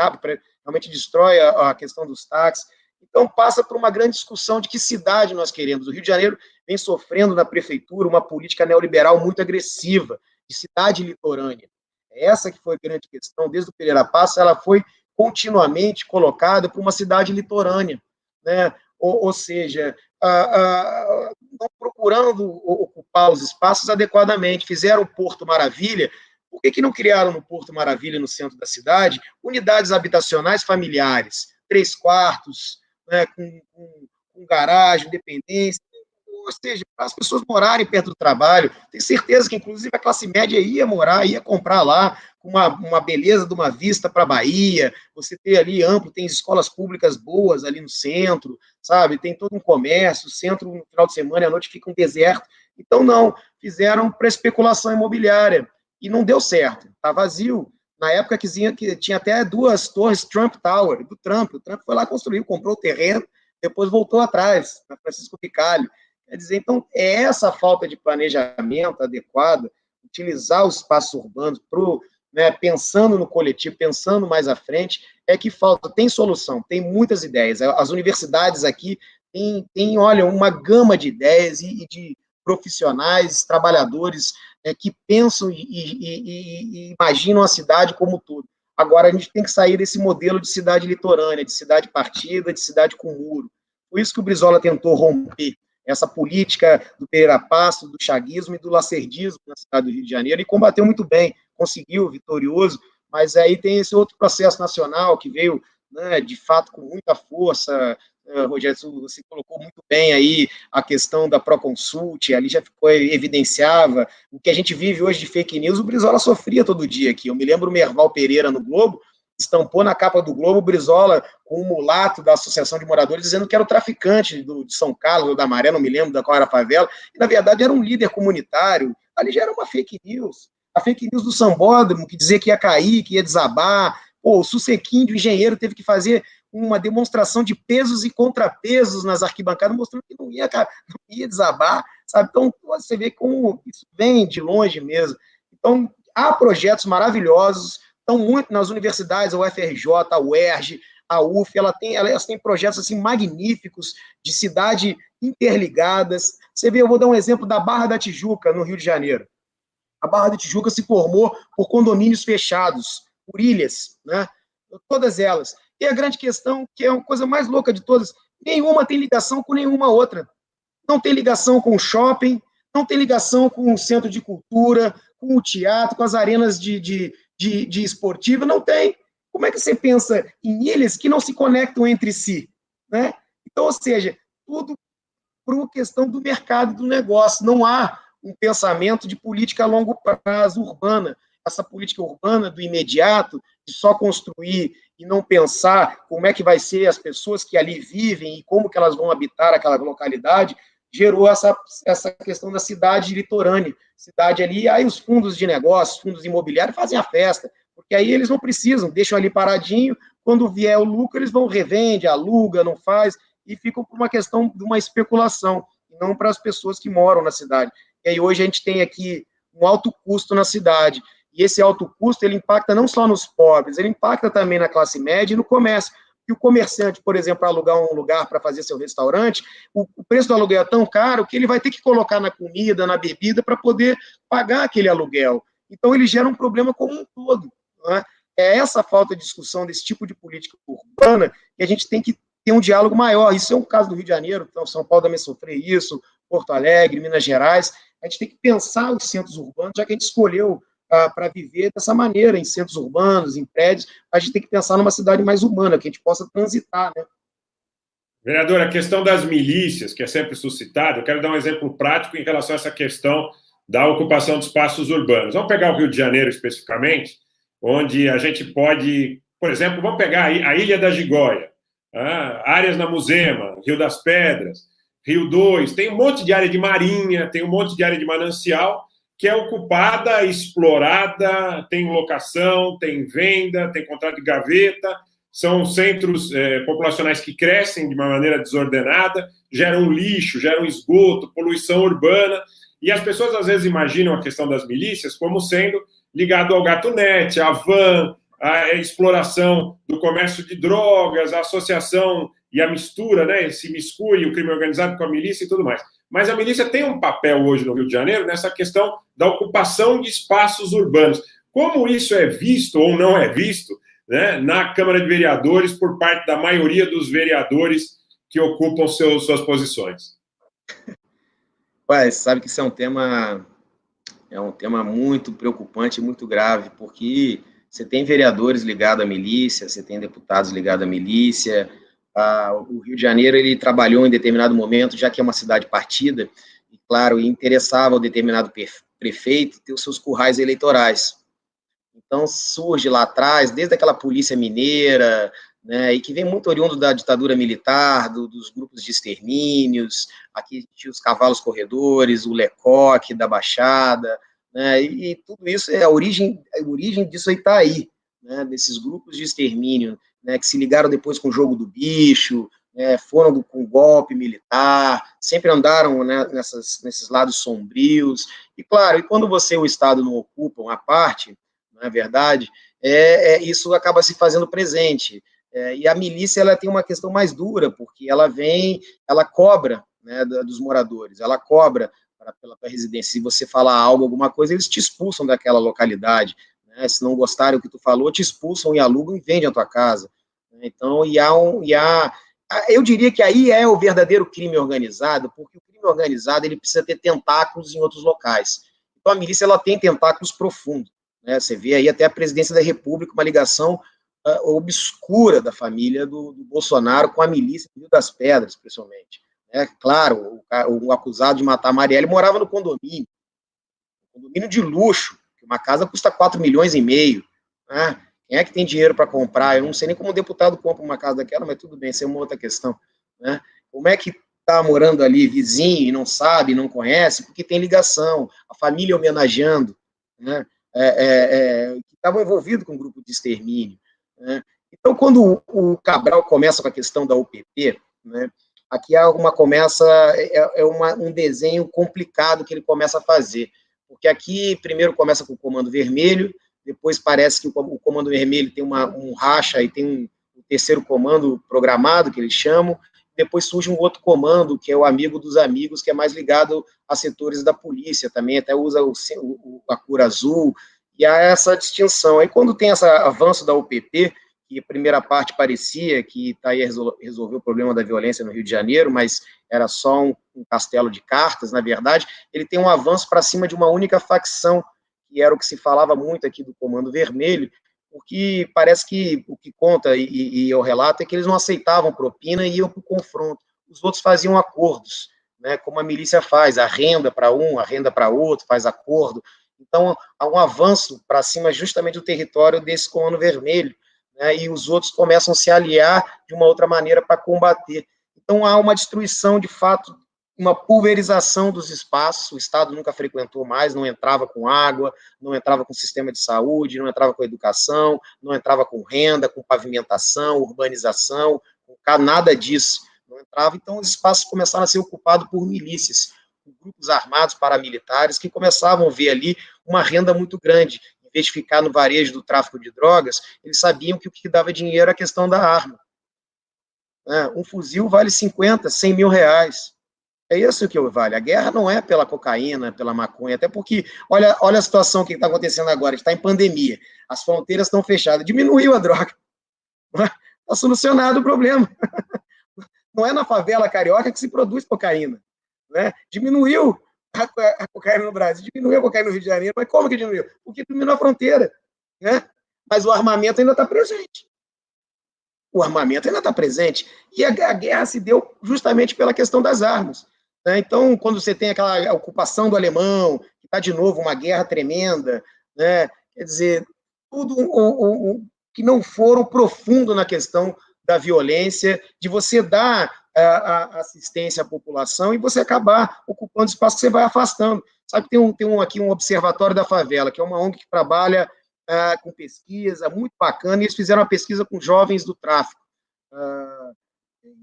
realmente destrói a questão dos táxis. Então, passa por uma grande discussão de que cidade nós queremos. O Rio de Janeiro vem sofrendo na prefeitura uma política neoliberal muito agressiva, de cidade litorânea. Essa que foi a grande questão, desde o Pereira Passos, ela foi continuamente colocada para uma cidade litorânea, né? Ou seja, não procurando ocupar os espaços adequadamente. Fizeram o Porto Maravilha. Por que não criaram no Porto Maravilha, no centro da cidade, unidades habitacionais familiares, 3 quartos, né, com garagem, dependência, ou seja, para as pessoas morarem perto do trabalho? Tenho certeza que, inclusive, a classe média ia morar, ia comprar lá, com uma beleza de uma vista para a Bahia, você ter ali amplo, tem escolas públicas boas ali no centro, sabe? Tem todo um comércio, o centro no final de semana e à noite fica um deserto. Então, não, fizeram para especulação imobiliária. e não deu certo, está vazio. Na época que tinha até 2 torres Trump Tower, do Trump. O Trump foi lá, construiu, comprou o terreno, depois voltou atrás, na Francisco Picalho. Quer dizer, então, é essa falta de planejamento adequado, utilizar os espaços urbanos né, pensando no coletivo, pensando mais à frente, é que falta. Tem solução, tem muitas ideias. As universidades aqui têm olha, uma gama de ideias e de profissionais, trabalhadores que pensam e imaginam a cidade como um todo. Agora, a gente tem que sair desse modelo de cidade litorânea, de cidade partida, de cidade com muro. Por isso que o Brizola tentou romper essa política do Pereira Passos, do chaguismo e do lacerdismo na cidade do Rio de Janeiro, e combateu muito bem, conseguiu, vitorioso, mas aí tem esse outro processo nacional que veio, né, de fato, com muita força. Rogério, você colocou muito bem aí a questão da Proconsult, ali já ficou, evidenciava o que a gente vive hoje de fake news. O Brizola sofria todo dia aqui. Eu me lembro o Merval Pereira no Globo, estampou na capa do Globo o Brizola com um mulato da Associação de Moradores dizendo que era o traficante de São Carlos ou da Maré, não me lembro da qual era a favela, e na verdade era um líder comunitário. Ali já era uma fake news. A fake news do Sambódromo, que dizia que ia cair, que ia desabar. Pô, o Susequim, o engenheiro, teve que fazer uma demonstração de pesos e contrapesos nas arquibancadas, mostrando que não ia desabar, sabe? Então, você vê como isso vem de longe mesmo. Então, há projetos maravilhosos, estão muito nas universidades, a UFRJ, a UERJ, a UF, elas têm projetos assim, magníficos, de cidade interligadas. Você vê, eu vou dar um exemplo da Barra da Tijuca, no Rio de Janeiro. A Barra da Tijuca se formou por condomínios fechados, por ilhas, né? Todas elas. E a grande questão, que é uma coisa mais louca de todas, nenhuma tem ligação com nenhuma outra. Não tem ligação com o shopping, não tem ligação com o centro de cultura, com o teatro, com as arenas de esportiva, não tem. Como é que você pensa em ilhas que não se conectam entre si? Né? Então, ou seja, tudo por uma questão do mercado, do negócio. Não há um pensamento de política a longo prazo urbana. Essa política urbana do imediato, de só construir e não pensar como é que vai ser as pessoas que ali vivem e como que elas vão habitar aquela localidade, gerou essa questão da cidade litorânea. Cidade ali, aí os fundos de negócios, fundos imobiliários fazem a festa, porque aí eles não precisam, deixam ali paradinho, quando vier o lucro, eles vão revende, aluga, não faz, e ficam por uma questão de uma especulação, não para as pessoas que moram na cidade. E aí hoje a gente tem aqui um alto custo na cidade, e esse alto custo, ele impacta não só nos pobres, ele impacta também na classe média e no comércio. E o comerciante, por exemplo, para alugar um lugar para fazer seu restaurante, o preço do aluguel é tão caro que ele vai ter que colocar na comida, na bebida, para poder pagar aquele aluguel. Então, ele gera um problema como um todo. Né? É essa falta de discussão desse tipo de política urbana que a gente tem que ter um diálogo maior. Isso é um caso do Rio de Janeiro, então São Paulo também sofreu isso, Porto Alegre, Minas Gerais. A gente tem que pensar os centros urbanos, já que a gente escolheu para viver dessa maneira, em centros urbanos, em prédios, a gente tem que pensar numa cidade mais urbana, que a gente possa transitar, né? Vereador, a questão das milícias, que é sempre suscitada, eu quero dar um exemplo prático em relação a essa questão da ocupação de espaços urbanos. Vamos pegar o Rio de Janeiro especificamente, onde a gente pode, por exemplo, vamos pegar a Ilha da Gigoia, áreas na Muzema, Rio das Pedras, Rio 2, tem um monte de área de marinha, tem um monte de área de manancial, que é ocupada, explorada, tem locação, tem venda, tem contrato de gaveta, são centros populacionais que crescem de uma maneira desordenada, geram lixo, geram esgoto, poluição urbana, e as pessoas às vezes imaginam a questão das milícias como sendo ligado ao gatunete, à van, à exploração do comércio de drogas, a associação e a mistura, né, se miscui o crime organizado com a milícia e tudo mais. Mas a milícia tem um papel hoje no Rio de Janeiro nessa questão da ocupação de espaços urbanos. Como isso é visto ou não é visto, né, na Câmara de Vereadores por parte da maioria dos vereadores que ocupam suas posições? Ué, sabe que isso é um tema muito preocupante e muito grave, porque você tem vereadores ligados à milícia, você tem deputados ligados à milícia. O Rio de Janeiro, ele trabalhou em determinado momento, já que é uma cidade partida, e, claro, interessava ao determinado prefeito ter os seus currais eleitorais. Então, surge lá atrás, desde aquela polícia mineira, né, e que vem muito oriundo da ditadura militar, dos grupos de extermínios, aqui tinha os cavalos corredores, o Lecoque da Baixada, né? E tudo isso, a origem disso aí está aí, né? Desses grupos de extermínio, né, que se ligaram depois com o jogo do bicho, foram com golpe militar, sempre andaram, né, nesses lados sombrios. E, claro, e quando o Estado não ocupa uma parte, não é verdade, isso acaba se fazendo presente. E a milícia, ela tem uma questão mais dura, porque ela cobra, né, dos moradores, ela cobra pela residência. Se você falar algo, alguma coisa, eles te expulsam daquela localidade, né? Se não gostarem do que tu falou, te expulsam e alugam e vendem a tua casa. Então, eu diria que aí é o verdadeiro crime organizado, porque o crime organizado ele precisa ter tentáculos em outros locais. Então, a milícia ela tem tentáculos profundos, né? Você vê aí até a presidência da República, uma ligação obscura da família do Bolsonaro com a milícia do Rio das Pedras, principalmente. Claro, o acusado de matar a Marielle morava no condomínio de luxo, que uma casa custa 4,5 milhões, né? Quem é que tem dinheiro para comprar? Eu não sei nem como um deputado compra uma casa daquela, mas tudo bem, isso é uma outra questão, né? Como é que está morando ali vizinho e não sabe, não conhece? Porque tem ligação, a família homenageando, né? Que estavam envolvidos com um grupo de extermínio, né? Então, quando o Cabral começa com a questão da UPP, né, aqui um desenho complicado que ele começa a fazer, porque aqui primeiro começa com o Comando Vermelho, depois parece que o Comando Vermelho tem um racha e tem um terceiro comando programado, que eles chamam, depois surge um outro comando, que é o Amigo dos Amigos, que é mais ligado a setores da polícia, também até usa a cor azul, e há essa distinção. Aí quando tem esse avanço da UPP, que a primeira parte parecia que ia resolver o problema da violência no Rio de Janeiro, mas era só um castelo de cartas, na verdade, ele tem um avanço para cima de uma única facção, que era o que se falava muito aqui do Comando Vermelho, porque parece que o que conta e eu relato é que eles não aceitavam propina e iam para o confronto. Os outros faziam acordos, né, como a milícia faz, a renda para um, a renda para outro, faz acordo. Então, há um avanço para cima justamente do território desse Comando Vermelho, né, e os outros começam a se aliar de uma outra maneira para combater. Então, há uma destruição, de fato, uma pulverização dos espaços, o Estado nunca frequentou mais, não entrava com água, não entrava com sistema de saúde, não entrava com educação, não entrava com renda, com pavimentação, urbanização, nada disso, não entrava. Então, os espaços começaram a ser ocupados por milícias, por grupos armados paramilitares, que começavam a ver ali uma renda muito grande. Em vez de ficar no varejo do tráfico de drogas, eles sabiam que o que dava dinheiro era a questão da arma. Um fuzil vale 50, 100 mil reais. É isso que vale. A guerra não é pela cocaína, pela maconha, até porque, olha a situação que está acontecendo agora, está em pandemia, as fronteiras estão fechadas, diminuiu a droga, está solucionado o problema. Não é na favela carioca que se produz cocaína, né? Diminuiu a cocaína no Brasil, diminuiu a cocaína no Rio de Janeiro, mas como que diminuiu? Porque diminuiu a fronteira, né? Mas o armamento ainda está presente. O armamento ainda está presente, e a guerra se deu justamente pela questão das armas. Né? Então, quando você tem aquela ocupação do alemão, que está de novo uma guerra tremenda, né? Quer dizer, tudo que não foram profundo na questão da violência, de você dar a assistência à população e você acabar ocupando espaço que você vai afastando. Sabe que tem aqui um Observatório da Favela, que é uma ONG que trabalha com pesquisa, muito bacana, e eles fizeram uma pesquisa com jovens do tráfico.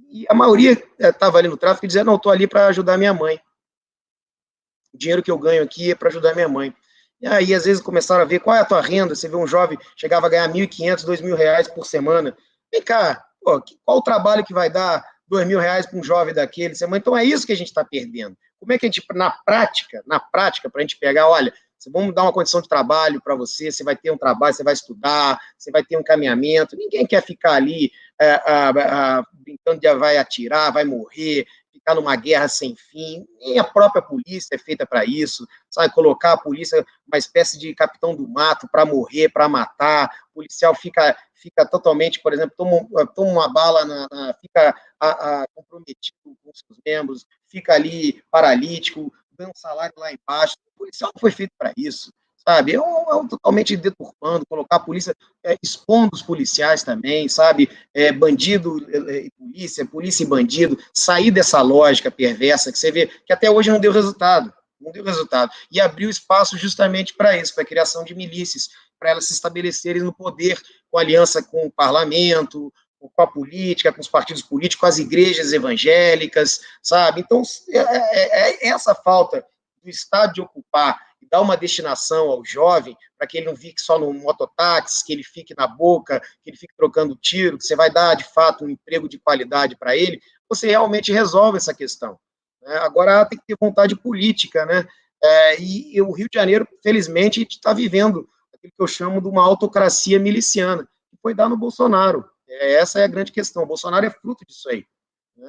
E a maioria estava ali no tráfico e dizia, não, estou ali para ajudar minha mãe. O dinheiro que eu ganho aqui é para ajudar minha mãe. E aí, às vezes, começaram a ver qual é a tua renda. Você vê um jovem chegava a ganhar R$1.500, R$2.000 por semana. Vem cá, qual o trabalho que vai dar R$2.000 para um jovem daquele? Então, é isso que a gente está perdendo. Como é que a gente, na prática, para a gente pegar, olha, vamos dar uma condição de trabalho para você, você vai ter um trabalho, você vai estudar, você vai ter um encaminhamento. Ninguém quer ficar ali brincando de vai atirar, vai morrer, ficar numa guerra sem fim. Nem a própria polícia é feita para isso, sabe? Colocar a polícia uma espécie de capitão do mato para morrer, para matar. O policial fica totalmente, por exemplo, toma uma bala, fica comprometido com seus membros, fica ali paralítico, dando salário lá embaixo. O policial não foi feito para isso, sabe? Totalmente deturpando, colocar a polícia, expondo os policiais também, sabe? Bandido e polícia e bandido, sair dessa lógica perversa que você vê que até hoje não deu resultado. não deu resultado. E abriu espaço justamente para isso, para a criação de milícias, para elas se estabelecerem no poder, com aliança com o parlamento, com a política, com os partidos políticos, com as igrejas evangélicas, sabe? Então, essa falta do Estado de ocupar e dar uma destinação ao jovem, para que ele não fique só no mototáxi, que ele fique na boca, que ele fique trocando tiro, que você vai dar, de fato, um emprego de qualidade para ele, você realmente resolve essa questão. Agora tem que ter vontade política, né? E o Rio de Janeiro, felizmente, está vivendo aquilo que eu chamo de uma autocracia miliciana, que foi dar no Bolsonaro. Essa é a grande questão. O Bolsonaro é fruto disso aí.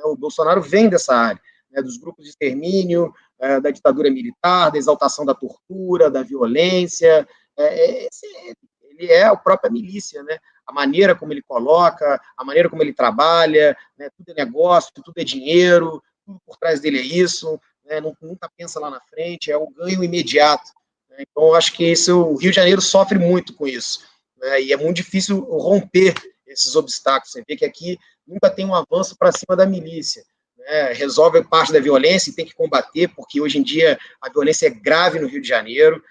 O Bolsonaro vem dessa área, dos grupos de extermínio, da ditadura militar, da exaltação da tortura, da violência. Ele é a própria milícia, né? A maneira como ele coloca, a maneira como ele trabalha, né? Tudo é negócio, tudo é dinheiro, tudo por trás dele é isso, né? Nunca pensa lá na frente, é o ganho imediato. Né? Então, acho que o Rio de Janeiro sofre muito com isso, né? E é muito difícil romper esses obstáculos. Você vê que aqui nunca tem um avanço para cima da milícia. Né? Resolve parte da violência e tem que combater, porque hoje em dia a violência é grave no Rio de Janeiro.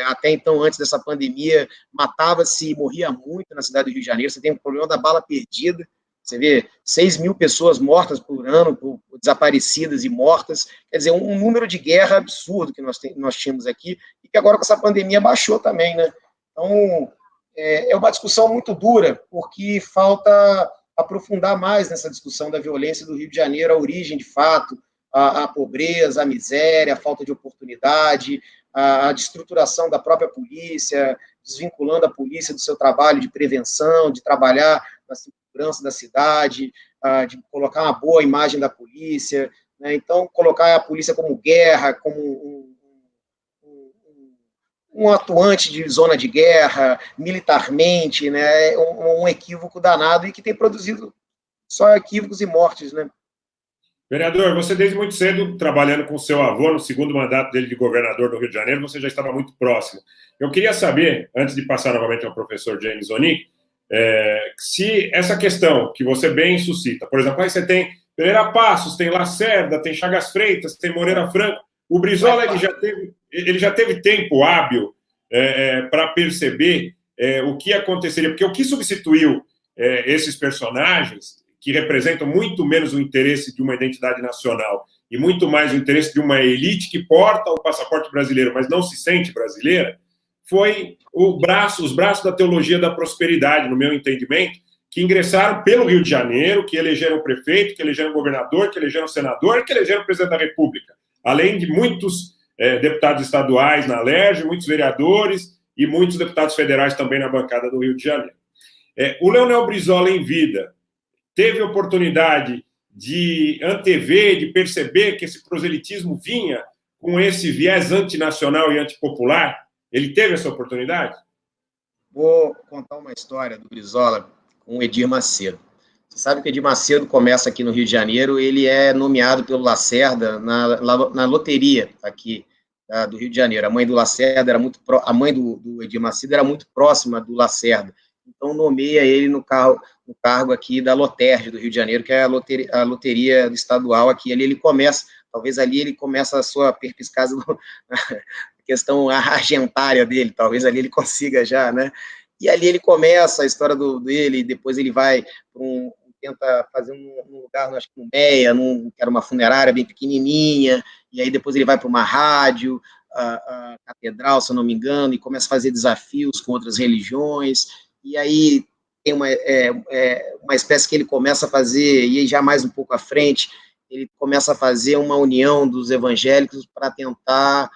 Até então, antes dessa pandemia, matava-se e morria muito na cidade do Rio de Janeiro. Você tem o problema da bala perdida. Você vê 6 mil pessoas mortas por ano, desaparecidas e mortas. Quer dizer, um número de guerra absurdo que nós tínhamos aqui, e que agora com essa pandemia baixou também, né? Então, é uma discussão muito dura, porque falta aprofundar mais nessa discussão da violência do Rio de Janeiro, a origem, de fato, a pobreza, a miséria, a falta de oportunidade, a destruturação da própria polícia, desvinculando a polícia do seu trabalho de prevenção, de trabalhar na segurança da cidade, de colocar uma boa imagem da polícia, né? Então, colocar a polícia como guerra, como um atuante de zona de guerra, militarmente, né? É um equívoco danado e que tem produzido só equívocos e mortes, né? Vereador, você desde muito cedo, trabalhando com seu avô, no segundo mandato dele de governador do Rio de Janeiro, você já estava muito próximo. Eu queria saber, antes de passar novamente ao professor James Onick, se essa questão que você bem suscita, por exemplo, aí você tem Pereira Passos, tem Lacerda, tem Chagas Freitas, tem Moreira Franco, o Brizola ele já teve tempo hábil para perceber o que aconteceria, porque o que substituiu esses personagens, que representam muito menos o interesse de uma identidade nacional e muito mais o interesse de uma elite que porta o passaporte brasileiro, mas não se sente brasileira, foi os braços da teologia da prosperidade, no meu entendimento, que ingressaram pelo Rio de Janeiro, que elegeram o prefeito, que elegeram o governador, que elegeram o senador, que elegeram o presidente da República, além de muitos deputados estaduais na LERJ, muitos vereadores e muitos deputados federais também na bancada do Rio de Janeiro. O Leonel Brizola, em vida, teve oportunidade de antever, de perceber que esse proselitismo vinha com esse viés antinacional e antipopular? Ele teve essa oportunidade? Vou contar uma história do Brizola com o Edir Macedo. Você sabe que o Edir Macedo começa aqui no Rio de Janeiro, ele é nomeado pelo Lacerda na loteria aqui do Rio de Janeiro. A mãe do Lacerda era a mãe do Edir Macedo era muito próxima do Lacerda. Então, nomeia ele no cargo aqui da Loterj do Rio de Janeiro, que é a loteria estadual aqui. Ali ele começa, talvez ali ele começa a sua perspicácia na questão argentária dele, talvez ali ele consiga já, né? E ali ele começa a história dele, depois ele vai para tenta fazer um lugar, acho que no Meia, que era uma funerária bem pequenininha, e aí depois ele vai para uma rádio, a catedral, se eu não me engano, e começa a fazer desafios com outras religiões, e aí tem uma espécie que ele começa a fazer, e aí já mais um pouco à frente, ele começa a fazer uma união dos evangélicos para tentar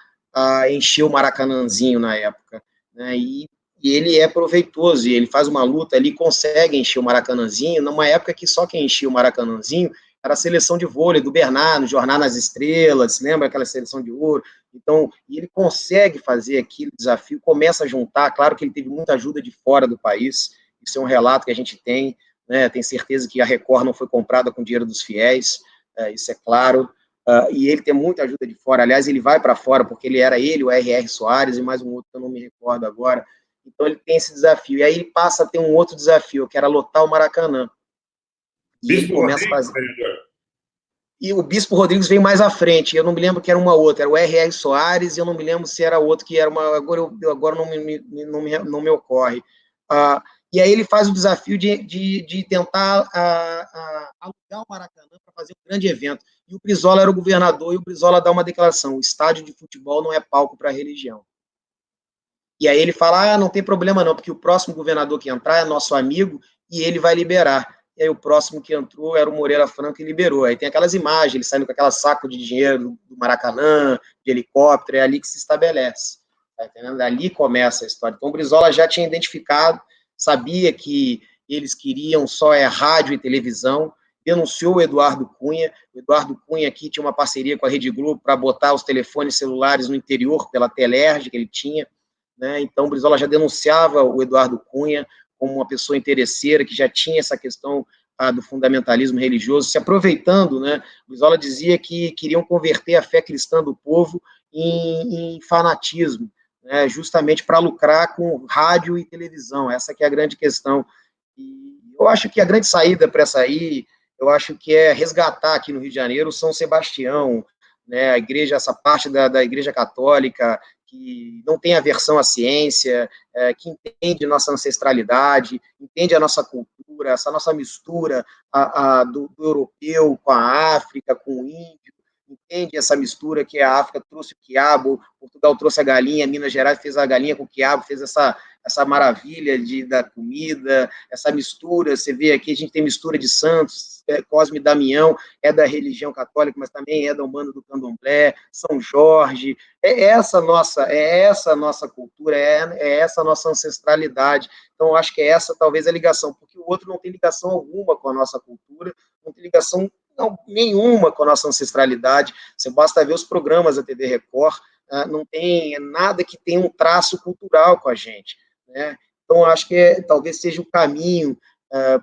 encher o Maracanãzinho na época, né? E ele é proveitoso, e ele faz uma luta ali, consegue encher o Maracanãzinho, numa época que só quem enchia o Maracanãzinho era a seleção de vôlei do Bernard, no Jornal nas Estrelas, lembra aquela seleção de ouro? Então, e ele consegue fazer aquele desafio, começa a juntar, claro que ele teve muita ajuda de fora do país, isso é um relato que a gente tem, né? Tem certeza que a Record não foi comprada com dinheiro dos fiéis, isso é claro, e ele tem muita ajuda de fora, aliás, ele vai para fora, porque o R.R. Soares e mais um outro que eu não me recordo agora, então ele tem esse desafio, e aí ele passa a ter um outro desafio, que era lotar o Maracanã. E ele começa a fazer... e o Bispo Rodrigues veio mais à frente, eu não me lembro que era uma outra, era o R.R. Soares, e eu não me lembro se era outro que era uma, agora não me ocorre. E aí ele faz o desafio de tentar alugar o Maracanã para fazer um grande evento. E o Brizola era o governador, e o Brizola dá uma declaração: o estádio de futebol não é palco para religião. E aí ele fala, não tem problema não, porque o próximo governador que entrar é nosso amigo e ele vai liberar. E aí o próximo que entrou era o Moreira Franco e liberou. Aí tem aquelas imagens, ele saindo com aquela saco de dinheiro do Maracanã, de helicóptero, é ali que se estabelece. Tá entendendo? Ali começa a história. Então o Brizola já tinha identificado, sabia que eles queriam só rádio e televisão, denunciou o Eduardo Cunha. O Eduardo Cunha aqui tinha uma parceria com a Rede Globo para botar os telefones celulares no interior, pela Telerge que ele tinha. Né? Então, o Brizola já denunciava o Eduardo Cunha como uma pessoa interesseira, que já tinha essa questão do fundamentalismo religioso, se aproveitando, né? O Brizola dizia que queriam converter a fé cristã do povo em fanatismo, né? Justamente para lucrar com rádio e televisão, essa que é a grande questão. E eu acho que a grande saída para essa aí, eu acho que é resgatar aqui no Rio de Janeiro o São Sebastião, né? A igreja, essa parte da Igreja Católica, que não tem aversão à ciência, que entende nossa ancestralidade, entende a nossa cultura, essa nossa mistura do europeu com a África, com o índio, entende essa mistura que a África trouxe o quiabo, Portugal trouxe a galinha, Minas Gerais fez a galinha com o quiabo, fez essa maravilha da comida, essa mistura, você vê aqui, a gente tem mistura de santos, Cosme e Damião é da religião católica, mas também é da Umbanda do Candomblé, São Jorge, é essa nossa cultura, é essa nossa ancestralidade. Então, eu acho que essa talvez a ligação, porque o outro não tem ligação alguma com a nossa cultura, não tem ligação nenhuma com a nossa ancestralidade. Você basta ver os programas da TV Record, não tem nada que tenha um traço cultural com a gente, né? Então, acho que talvez seja o caminho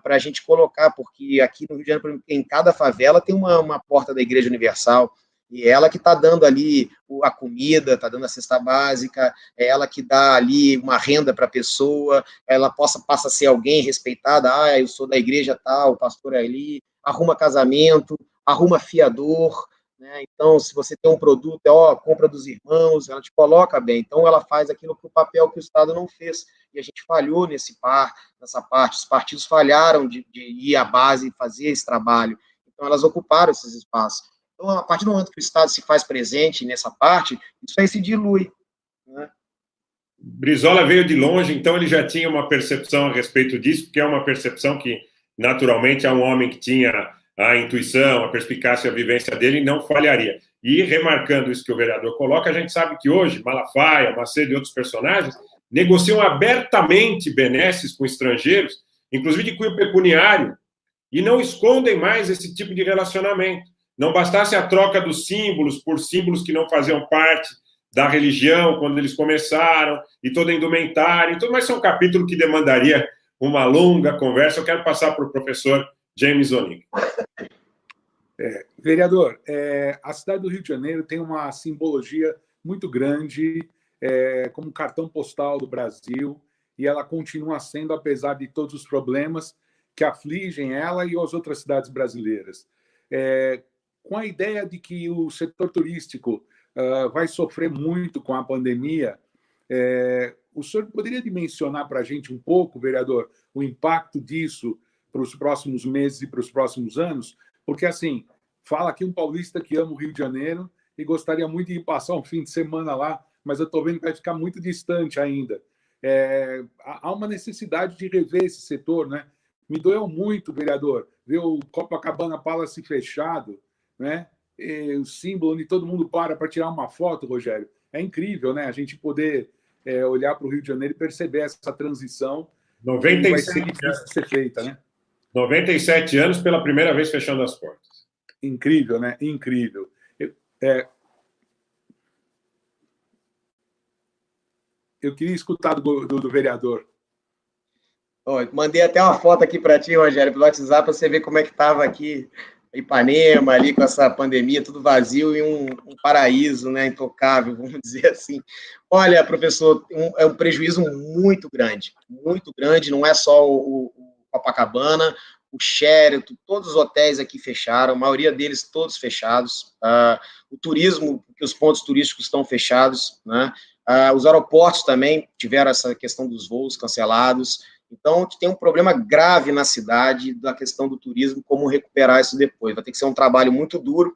para a gente colocar, porque aqui no Rio de Janeiro, em cada favela tem uma porta da Igreja Universal, e ela que está dando ali a comida, está dando a cesta básica, é ela que dá ali uma renda para a pessoa, ela passa a ser alguém respeitada, eu sou da igreja tal, o pastor é ali, arruma casamento, arruma fiador, né? Então, se você tem um produto, compra dos irmãos, ela te coloca bem. Então, ela faz aquilo para o papel que o Estado não fez. E a gente falhou nessa parte. Os partidos falharam de ir à base e fazer esse trabalho. Então, elas ocuparam esses espaços. Então, a partir do momento que o Estado se faz presente nessa parte, isso aí se dilui, né? Brizola veio de longe, então ele já tinha uma percepção a respeito disso, porque é uma percepção que, naturalmente, é um homem que tinha a intuição, a perspicácia, a vivência dele, não falharia. E, remarcando isso que o vereador coloca, a gente sabe que hoje Malafaia, Macedo e outros personagens negociam abertamente benesses com estrangeiros, inclusive de cunho pecuniário, e não escondem mais esse tipo de relacionamento. Não bastasse a troca dos símbolos por símbolos que não faziam parte da religião quando eles começaram, e toda a indumentária, e tudo, mas isso é um capítulo que demandaria uma longa conversa. Eu quero passar para o professor James Onig. Vereador, a cidade do Rio de Janeiro tem uma simbologia muito grande, como cartão postal do Brasil, e ela continua sendo, apesar de todos os problemas que afligem ela e as outras cidades brasileiras. Com a ideia de que o setor turístico vai sofrer muito com a pandemia, o senhor poderia dimensionar para a gente um pouco, vereador, o impacto disso para os próximos meses e para os próximos anos? Porque, assim, fala aqui um paulista que ama o Rio de Janeiro e gostaria muito de passar um fim de semana lá, mas eu estou vendo que vai ficar muito distante ainda. Há uma necessidade de rever esse setor, né? Me doeu muito, vereador, ver o Copacabana Palace fechado, né? O símbolo onde todo mundo para tirar uma foto, Rogério. É incrível, né? A gente poder olhar para o Rio de Janeiro e perceber essa transição. 97 vai ser difícil de ser feita, né? 97 anos pela primeira vez fechando as portas. Incrível, né? Incrível. Eu queria escutar do vereador. Mandei até uma foto aqui para ti, Rogério, pelo WhatsApp, para você ver como é que estava aqui Ipanema, ali com essa pandemia, tudo vazio e um paraíso, né, intocável, vamos dizer assim. Olha, professor, é um prejuízo muito grande, não é só o Copacabana, o Sheraton, todos os hotéis aqui fecharam, a maioria deles todos fechados, o turismo, porque os pontos turísticos estão fechados, né? Os aeroportos também tiveram essa questão dos voos cancelados. Então, tem um problema grave na cidade da questão do turismo, como recuperar isso depois. Vai ter que ser um trabalho muito duro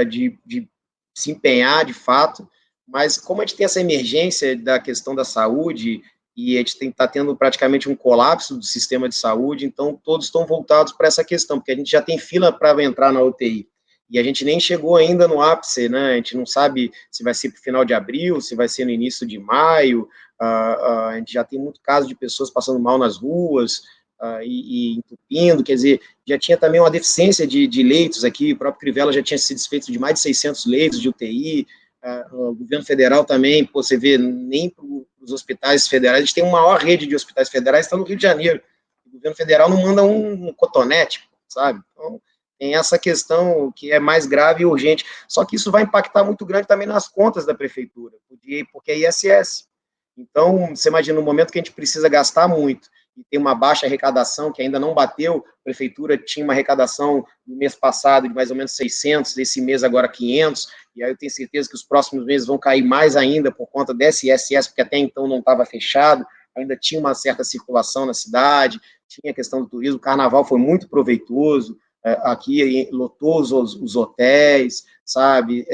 de se empenhar, de fato, mas como a gente tem essa emergência da questão da saúde, e a gente está tendo praticamente um colapso do sistema de saúde, então todos estão voltados para essa questão, porque a gente já tem fila para entrar na UTI, e a gente nem chegou ainda no ápice, né? A gente não sabe se vai ser para o final de abril, se vai ser no início de maio, a gente já tem muito caso de pessoas passando mal nas ruas, e entupindo, quer dizer, já tinha também uma deficiência de leitos aqui, o próprio Crivella já tinha se desfeito de mais de 600 leitos de UTI, o governo federal também, você vê, nem para os hospitais federais, a gente tem uma maior rede de hospitais federais, está no Rio de Janeiro, o governo federal não manda um cotonete, sabe? Então, tem essa questão que é mais grave e urgente, só que isso vai impactar muito grande também nas contas da prefeitura, porque é ISS. Então, você imagina, no momento que a gente precisa gastar muito, e tem uma baixa arrecadação, que ainda não bateu, a prefeitura tinha uma arrecadação no mês passado de mais ou menos 600, esse mês agora 500, e aí eu tenho certeza que os próximos meses vão cair mais ainda por conta desse ISS, porque até então não estava fechado, ainda tinha uma certa circulação na cidade, tinha a questão do turismo, o carnaval foi muito proveitoso, aqui lotou os hotéis, sabe,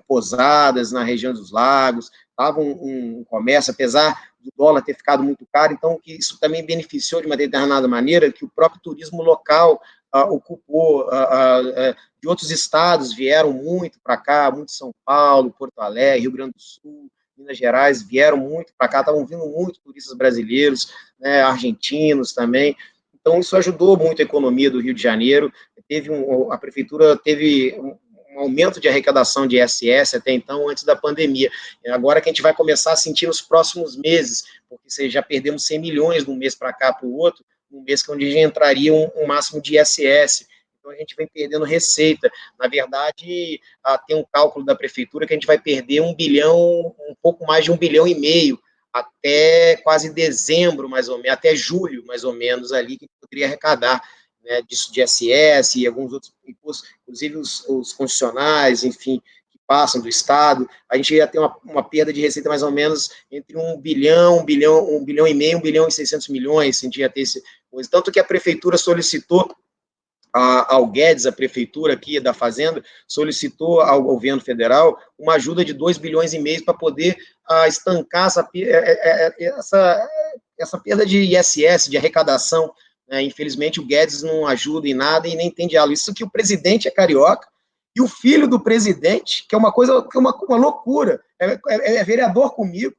pousadas na região dos lagos, estava um comércio, apesar do dólar ter ficado muito caro, então que isso também beneficiou de uma determinada maneira, que o próprio turismo local ocupou, de outros estados vieram muito para cá, muito São Paulo, Porto Alegre, Rio Grande do Sul, Minas Gerais, vieram muito para cá, estavam vindo muitos turistas brasileiros, né, argentinos também, então isso ajudou muito a economia do Rio de Janeiro, a prefeitura teve um aumento de arrecadação de ISS até então, antes da pandemia. Agora que a gente vai começar a sentir nos próximos meses, porque já perdemos 100 milhões de um mês para cá para o outro, um mês onde já entraria um máximo de ISS. Então, a gente vem perdendo receita. Na verdade, tem um cálculo da prefeitura que a gente vai perder 1 bilhão, um pouco mais de 1,5 bilhão, até quase dezembro, mais ou menos, até julho, mais ou menos, ali, que a gente poderia arrecadar, né, disso de ISS e alguns outros impostos, inclusive os concessionários, enfim, que passam do Estado, a gente ia ter uma perda de receita mais ou menos entre 1 bilhão, 1 bilhão e meio, 1 bilhão e 600 milhões, a gente ia ter esse coisa. Tanto que a prefeitura solicitou ao Guedes, a prefeitura aqui da Fazenda, solicitou ao governo federal uma ajuda de 2 bilhões e meio para poder estancar essa perda de ISS, de arrecadação. Infelizmente, o Guedes não ajuda em nada e nem tem diálogo. Isso que o presidente é carioca e o filho do presidente, que é uma coisa, que é uma loucura, é vereador comigo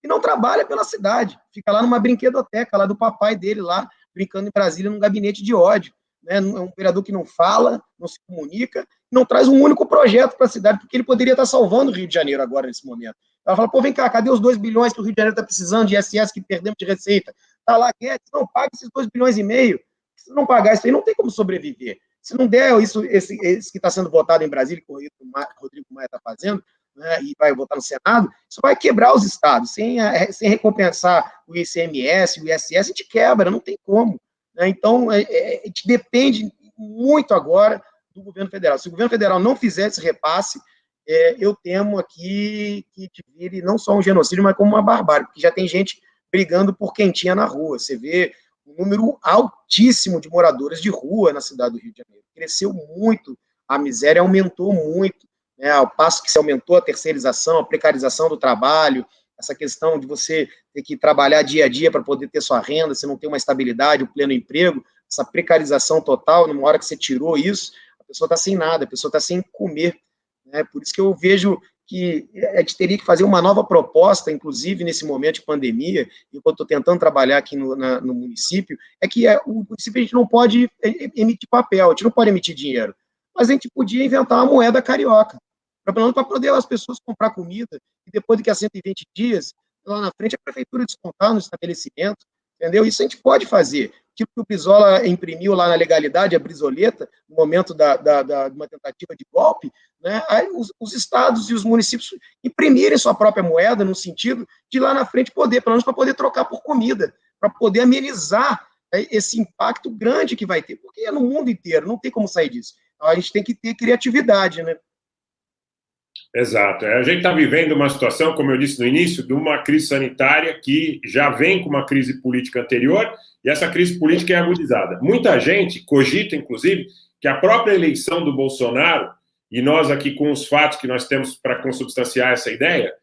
e não trabalha pela cidade. Fica lá numa brinquedoteca lá do papai dele, lá brincando em Brasília, num gabinete de ódio. Né? É um vereador que não fala, não se comunica, não traz um único projeto para a cidade, porque ele poderia estar salvando o Rio de Janeiro agora, nesse momento. Ela fala, pô, vem cá, cadê os 2 bilhões que o Rio de Janeiro está precisando de ISS que perdemos de receita? Tá lá, Guedes, não paga esses 2 bilhões e meio. Se não pagar isso aí, não tem como sobreviver. Se não der esse que está sendo votado em Brasília, que o Rodrigo Maia está fazendo, né, e vai votar no Senado, isso vai quebrar os estados. Sem recompensar o ICMS, o ISS, a gente quebra, não tem como. Né? Então, a gente depende muito agora do governo federal. Se o governo federal não fizer esse repasse, eu temo aqui que vire não só um genocídio, mas como uma barbárie, porque já tem gente brigando por quentinha na rua. Você vê um número altíssimo de moradores de rua na cidade do Rio de Janeiro. Cresceu muito, a miséria aumentou muito, né? Ao passo que se aumentou a terceirização, a precarização do trabalho, essa questão de você ter que trabalhar dia a dia para poder ter sua renda, você não tem uma estabilidade, o pleno emprego, essa precarização total, numa hora que você tirou isso, a pessoa está sem nada, a pessoa está sem comer. Né? Por isso que eu vejo que a gente teria que fazer uma nova proposta, inclusive nesse momento de pandemia, e eu estou tentando trabalhar aqui no município, é que o município a gente não pode emitir papel, a gente não pode emitir dinheiro, mas a gente podia inventar uma moeda carioca, para poder as pessoas comprar comida, e depois de que a 120 dias, lá na frente a prefeitura descontar no estabelecimento, entendeu? Isso a gente pode fazer. Tipo que o Brizola imprimiu lá na legalidade, a brizoleta, no momento de uma tentativa de golpe, né? Aí os estados e os municípios imprimirem sua própria moeda, no sentido de lá na frente poder, pelo menos para poder trocar por comida, para poder amenizar esse impacto grande que vai ter, porque é no mundo inteiro, não tem como sair disso. Então, a gente tem que ter criatividade, né? Exato. A gente está vivendo uma situação, como eu disse no início, de uma crise sanitária que já vem com uma crise política anterior, e essa crise política é agudizada. Muita gente cogita, inclusive, que a própria eleição do Bolsonaro, e nós aqui com os fatos que nós temos para consubstanciar essa ideia,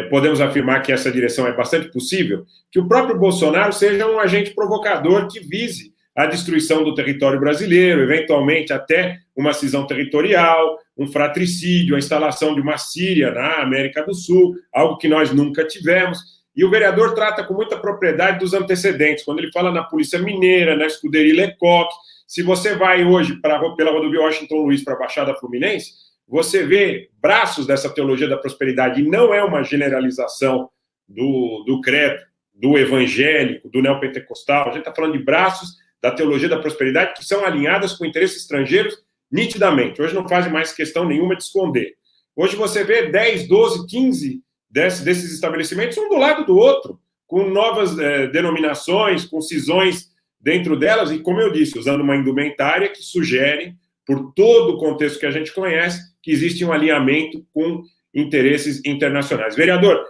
podemos afirmar que essa direção é bastante possível, que o próprio Bolsonaro seja um agente provocador que vise a destruição do território brasileiro, eventualmente até uma cisão territorial, um fratricídio, a instalação de uma Síria na América do Sul, algo que nós nunca tivemos. E o vereador trata com muita propriedade dos antecedentes, quando ele fala na Polícia Mineira, na Escuderia Lecoq. Se você vai hoje pela rodovia Washington Luiz para a Baixada Fluminense, você vê braços dessa teologia da prosperidade, e não é uma generalização do credo, do evangélico, do neopentecostal. A gente está falando de braços da teologia da prosperidade que são alinhadas com interesses estrangeiros nitidamente. Hoje não fazem mais questão nenhuma de esconder. Hoje você vê 10, 12, 15 desses estabelecimentos um do lado do outro, com novas denominações, com cisões dentro delas, e, como eu disse, usando uma indumentária que sugere, por todo o contexto que a gente conhece, que existe um alinhamento com interesses internacionais. Vereador,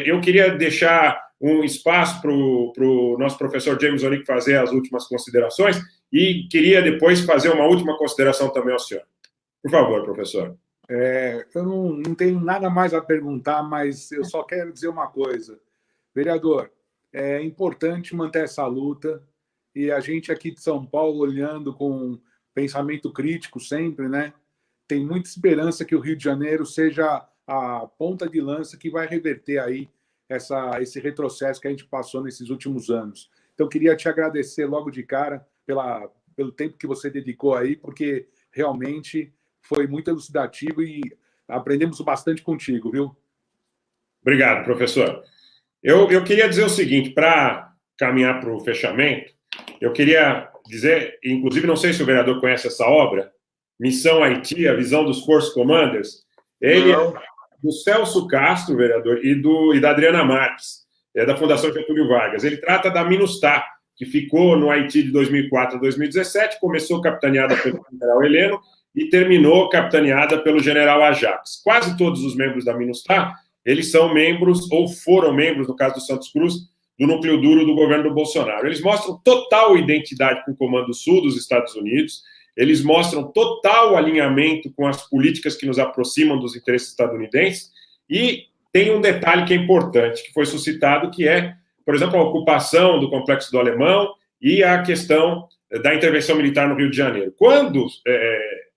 eu queria deixar um espaço para o nosso professor James Onick fazer as últimas considerações e queria depois fazer uma última consideração também ao senhor. Por favor, professor. Eu não tenho nada mais a perguntar, mas eu só quero dizer uma coisa. Vereador, é importante manter essa luta e a gente aqui de São Paulo, olhando com pensamento crítico sempre, né? Tem muita esperança que o Rio de Janeiro seja a ponta de lança que vai reverter aí esse retrocesso que a gente passou nesses últimos anos. Então, queria te agradecer logo de cara pelo tempo que você dedicou aí, porque realmente foi muito elucidativo e aprendemos bastante contigo, viu? Obrigado, professor. Eu queria dizer o seguinte, para caminhar para o fechamento, eu queria dizer, inclusive não sei se o vereador conhece essa obra, Missão Haiti, a visão dos Force Commanders. Ele é do Celso Castro, vereador, e da Adriana Marques, da Fundação Getúlio Vargas. Ele trata da MINUSTAH, que ficou no Haiti de 2004 a 2017, começou capitaneada pelo general Heleno e terminou capitaneada pelo general Ajax. Quase todos os membros da MINUSTAH, eles são membros, ou foram membros, no caso do Santos Cruz, do núcleo duro do governo do Bolsonaro. Eles mostram total identidade com o Comando Sul dos Estados Unidos, eles mostram total alinhamento com as políticas que nos aproximam dos interesses estadunidenses, e tem um detalhe que é importante, que foi suscitado, que é, por exemplo, a ocupação do Complexo do Alemão e a questão da intervenção militar no Rio de Janeiro. Quando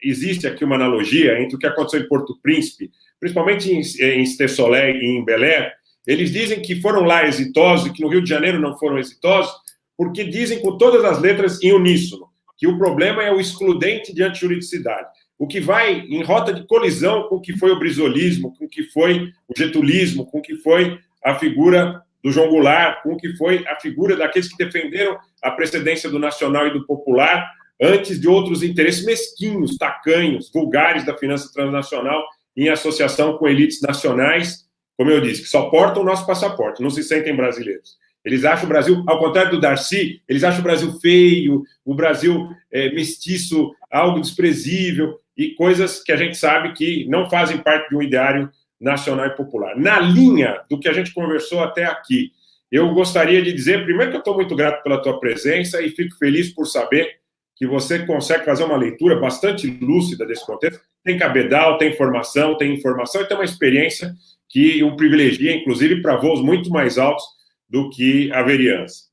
existe aqui uma analogia entre o que aconteceu em Porto Príncipe, principalmente em Esté-Soleil e em Belém, eles dizem que foram lá exitosos e que no Rio de Janeiro não foram exitosos, porque dizem com todas as letras em uníssono que o problema é o excludente de antijuridicidade, o que vai em rota de colisão com o que foi o brizolismo, com o que foi o getulismo, com o que foi a figura do João Goulart, com o que foi a figura daqueles que defenderam a precedência do nacional e do popular antes de outros interesses mesquinhos, tacanhos, vulgares da finança transnacional em associação com elites nacionais, como eu disse, que só portam o nosso passaporte, não se sentem brasileiros. Eles acham o Brasil, ao contrário do Darcy, eles acham o Brasil feio, o Brasil mestiço, algo desprezível, e coisas que a gente sabe que não fazem parte de um ideário nacional e popular. Na linha do que a gente conversou até aqui, eu gostaria de dizer, primeiro, que eu estou muito grato pela tua presença e fico feliz por saber que você consegue fazer uma leitura bastante lúcida desse contexto. Tem cabedal, tem informação e tem uma experiência que o privilegia, inclusive, para voos muito mais altos do que a vereança.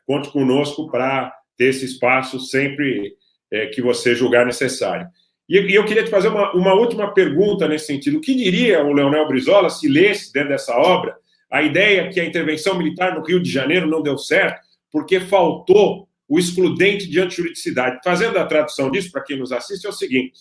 Conte conosco para ter esse espaço sempre que você julgar necessário. E eu queria te fazer uma última pergunta nesse sentido. O que diria o Leonel Brizola se lesse dentro dessa obra a ideia que a intervenção militar no Rio de Janeiro não deu certo porque faltou o excludente de antijuridicidade? Fazendo a tradução disso, para quem nos assiste, é o seguinte,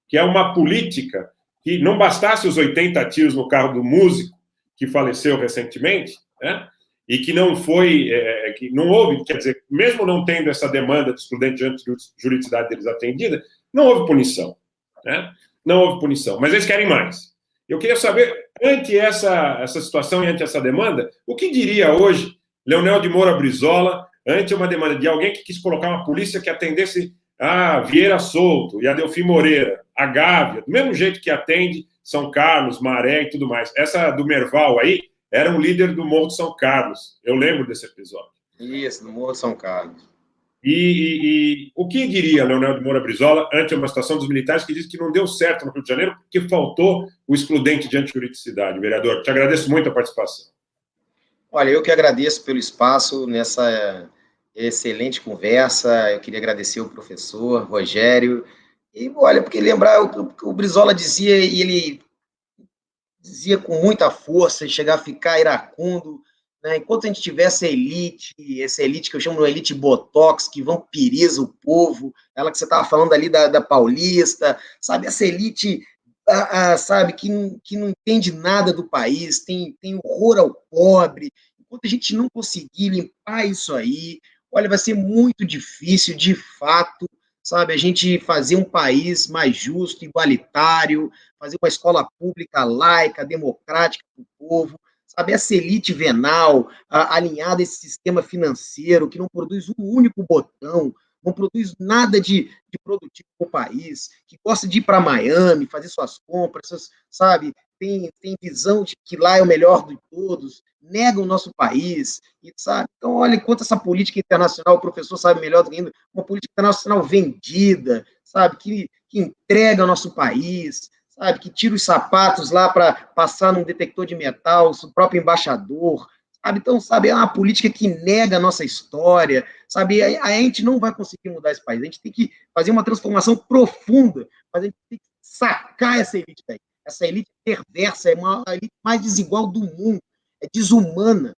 que é uma política que não bastasse os 80 tiros no carro do músico que faleceu recentemente, né? E que não foi, que não houve, quer dizer, mesmo não tendo essa demanda de excludente de antijuridicidade deles atendida, não houve punição, né? Não houve punição, mas eles querem mais. Eu queria saber, ante essa situação e ante essa demanda, o que diria hoje Leonel de Moura Brizola ante uma demanda de alguém que quis colocar uma polícia que atendesse a Vieira Solto e a Delfim Moreira, a Gávea, do mesmo jeito que atende São Carlos, Maré e tudo mais. Essa do Merval aí era um líder do Morro de São Carlos. Eu lembro desse episódio. Isso, do Morro de São Carlos. E o que diria Leonel de Moura Brizola ante uma situação dos militares que diz que não deu certo no Rio de Janeiro porque faltou o excludente de antijuridicidade? Vereador, te agradeço muito a participação. Olha, eu que agradeço pelo espaço nessa excelente conversa. Eu queria agradecer o professor Rogério. E, olha, porque lembrar o que o Brizola dizia, e ele dizia com muita força, e chegar a ficar iracundo, né? Enquanto a gente tiver essa elite que eu chamo de elite botox, que vampiriza o povo, ela que você estava falando ali da Paulista, sabe, essa elite, sabe, que não entende nada do país, tem horror ao pobre. Enquanto a gente não conseguir limpar isso aí, olha, vai ser muito difícil, de fato, sabe, a gente fazer um país mais justo, igualitário, fazer uma escola pública laica, democrática para o povo, sabe, essa elite venal, alinhada a esse sistema financeiro, que não produz um único botão, não produz nada de produtivo para o país, que gosta de ir para Miami, fazer suas compras, sabe, tem visão de que lá é o melhor de todos, nega o nosso país, e, sabe? Então, olha, enquanto essa política internacional, o professor sabe melhor do que ainda, uma política internacional vendida, sabe, que entrega o nosso país, sabe, que tira os sapatos lá para passar num detector de metal, o próprio embaixador, sabe? Então, sabe, é uma política que nega a nossa história, sabe? A gente não vai conseguir mudar esse país, a gente tem que fazer uma transformação profunda, mas a gente tem que sacar essa elite daí. Essa elite perversa, é a elite mais desigual do mundo, é desumana,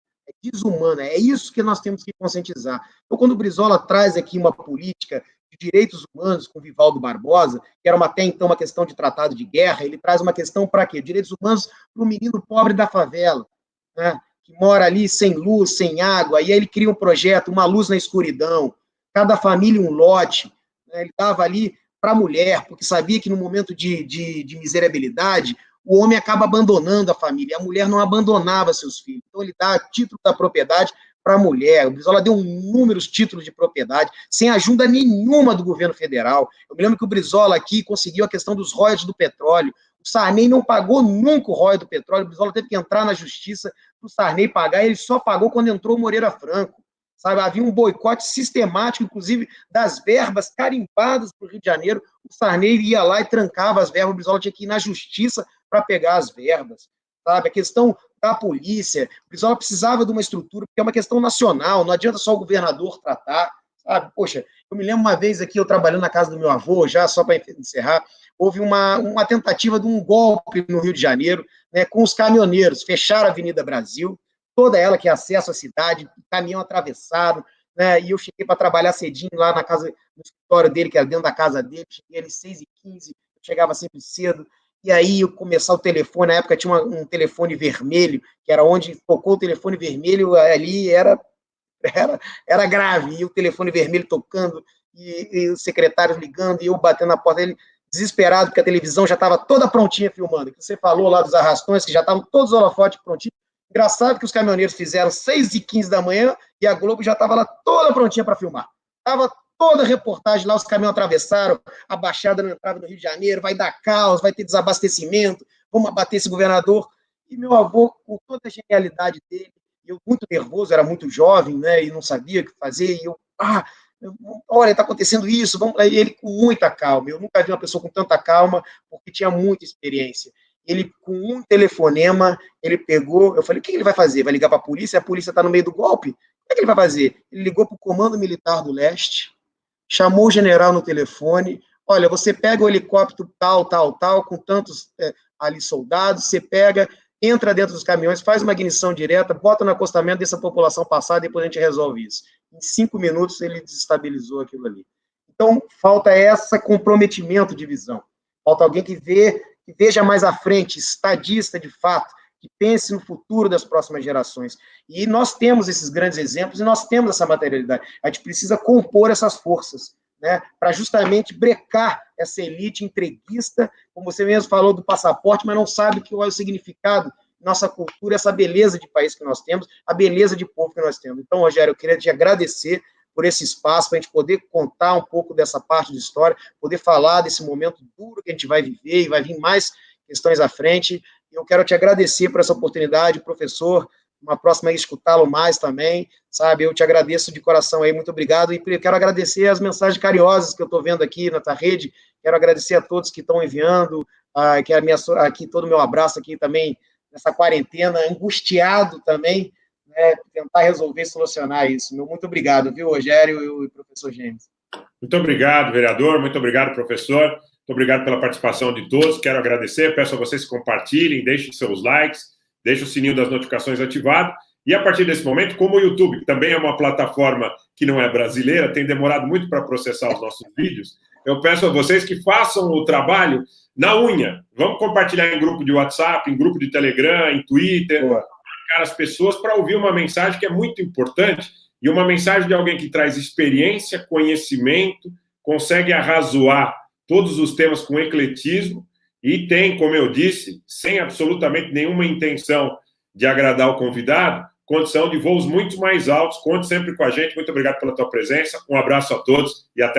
é isso que nós temos que conscientizar. Então, quando o Brizola traz aqui uma política de direitos humanos com Vivaldo Barbosa, que era até então uma questão de tratado de guerra, ele traz uma questão para quê? Direitos humanos para o menino pobre da favela, né, que mora ali sem luz, sem água, e aí ele cria um projeto, uma luz na escuridão, cada família um lote, né, ele dava ali para a mulher, porque sabia que no momento de miserabilidade, o homem acaba abandonando a família, a mulher não abandonava seus filhos. Então, ele dá título da propriedade para a mulher. O Brizola deu inúmeros títulos de propriedade, sem ajuda nenhuma do governo federal. Eu me lembro que o Brizola aqui conseguiu a questão dos royalties do petróleo. O Sarney não pagou nunca o royalties do petróleo, o Brizola teve que entrar na justiça para o Sarney pagar, e ele só pagou quando entrou o Moreira Franco. Sabe, havia um boicote sistemático, inclusive, das verbas carimbadas para o Rio de Janeiro. O Sarney ia lá e trancava as verbas, o Brizola tinha que ir na justiça para pegar as verbas. Sabe, a questão da polícia, o Brizola precisava de uma estrutura, porque é uma questão nacional, não adianta só o governador tratar, sabe? Poxa, eu me lembro uma vez aqui, eu trabalhando na casa do meu avô, já só para encerrar, houve uma tentativa de um golpe no Rio de Janeiro, né, com os caminhoneiros, fecharam a Avenida Brasil, toda ela que é acesso à cidade, caminhão atravessado, né, e eu cheguei para trabalhar cedinho lá na casa, no escritório dele, que era dentro da casa dele, cheguei ali 6h15, eu chegava sempre cedo, e aí eu começar o telefone, na época tinha um telefone vermelho, que era onde tocou o telefone vermelho, ali era grave, e o telefone vermelho tocando, e os secretários ligando, e eu batendo na porta dele, desesperado, porque a televisão já estava toda prontinha filmando, que você falou lá dos arrastões, que já estavam todos os holofotes prontinhos. Engraçado que os caminhoneiros fizeram 6h15 da manhã e a Globo já estava lá toda prontinha para filmar. Estava toda a reportagem lá, os caminhões atravessaram, a Baixada não entrava no Rio de Janeiro, vai dar caos, vai ter desabastecimento, vamos abater esse governador. E meu avô, com toda a genialidade dele, eu muito nervoso, era muito jovem, né, e não sabia o que fazer, e eu, olha, está acontecendo isso, vamos lá. E ele com muita calma, eu nunca vi uma pessoa com tanta calma, porque tinha muita experiência. Ele, com um telefonema, ele pegou, eu falei, o que ele vai fazer? Vai ligar para a polícia está no meio do golpe? O que ele vai fazer? Ele ligou para o Comando Militar do Leste, chamou o general no telefone, olha, você pega o helicóptero tal, com tantos ali soldados, você pega, entra dentro dos caminhões, faz uma ignição direta, bota no acostamento, deixa a população passar, depois a gente resolve isso. Em 5 minutos ele desestabilizou aquilo ali. Então, falta esse comprometimento de visão. Falta alguém que veja mais à frente, estadista de fato, que pense no futuro das próximas gerações. E nós temos esses grandes exemplos e nós temos essa materialidade. A gente precisa compor essas forças, né, para justamente brecar essa elite entreguista, como você mesmo falou do passaporte, mas não sabe qual é o significado nossa cultura, essa beleza de país que nós temos, a beleza de povo que nós temos. Então, Rogério, eu queria te agradecer por esse espaço, para a gente poder contar um pouco dessa parte de história, poder falar desse momento duro que a gente vai viver, e vai vir mais questões à frente. Eu quero te agradecer por essa oportunidade, professor. Uma próxima escutá-lo mais também, sabe? Eu te agradeço de coração aí, muito obrigado. E quero agradecer as mensagens carinhosas que eu estou vendo aqui na tua rede. Quero agradecer a todos que estão enviando, que aqui todo o meu abraço aqui também, nessa quarentena, angustiado também, né? Tentar resolver e solucionar isso. Muito obrigado, viu, Rogério e o professor James. Muito obrigado, vereador. Muito obrigado, professor. Muito obrigado pela participação de todos. Quero agradecer. Peço a vocês que compartilhem, deixem seus likes, deixem o sininho das notificações ativado. E a partir desse momento, como o YouTube, que também é uma plataforma que não é brasileira, tem demorado muito para processar os nossos vídeos, eu peço a vocês que façam o trabalho na unha. Vamos compartilhar em grupo de WhatsApp, em grupo de Telegram, em Twitter, marcar as pessoas para ouvir uma mensagem que é muito importante, e uma mensagem de alguém que traz experiência, conhecimento, consegue arrazoar todos os temas com ecletismo, e tem, como eu disse, sem absolutamente nenhuma intenção de agradar o convidado, condição de voos muito mais altos. Conte sempre com a gente. Muito obrigado pela tua presença. Um abraço a todos e até a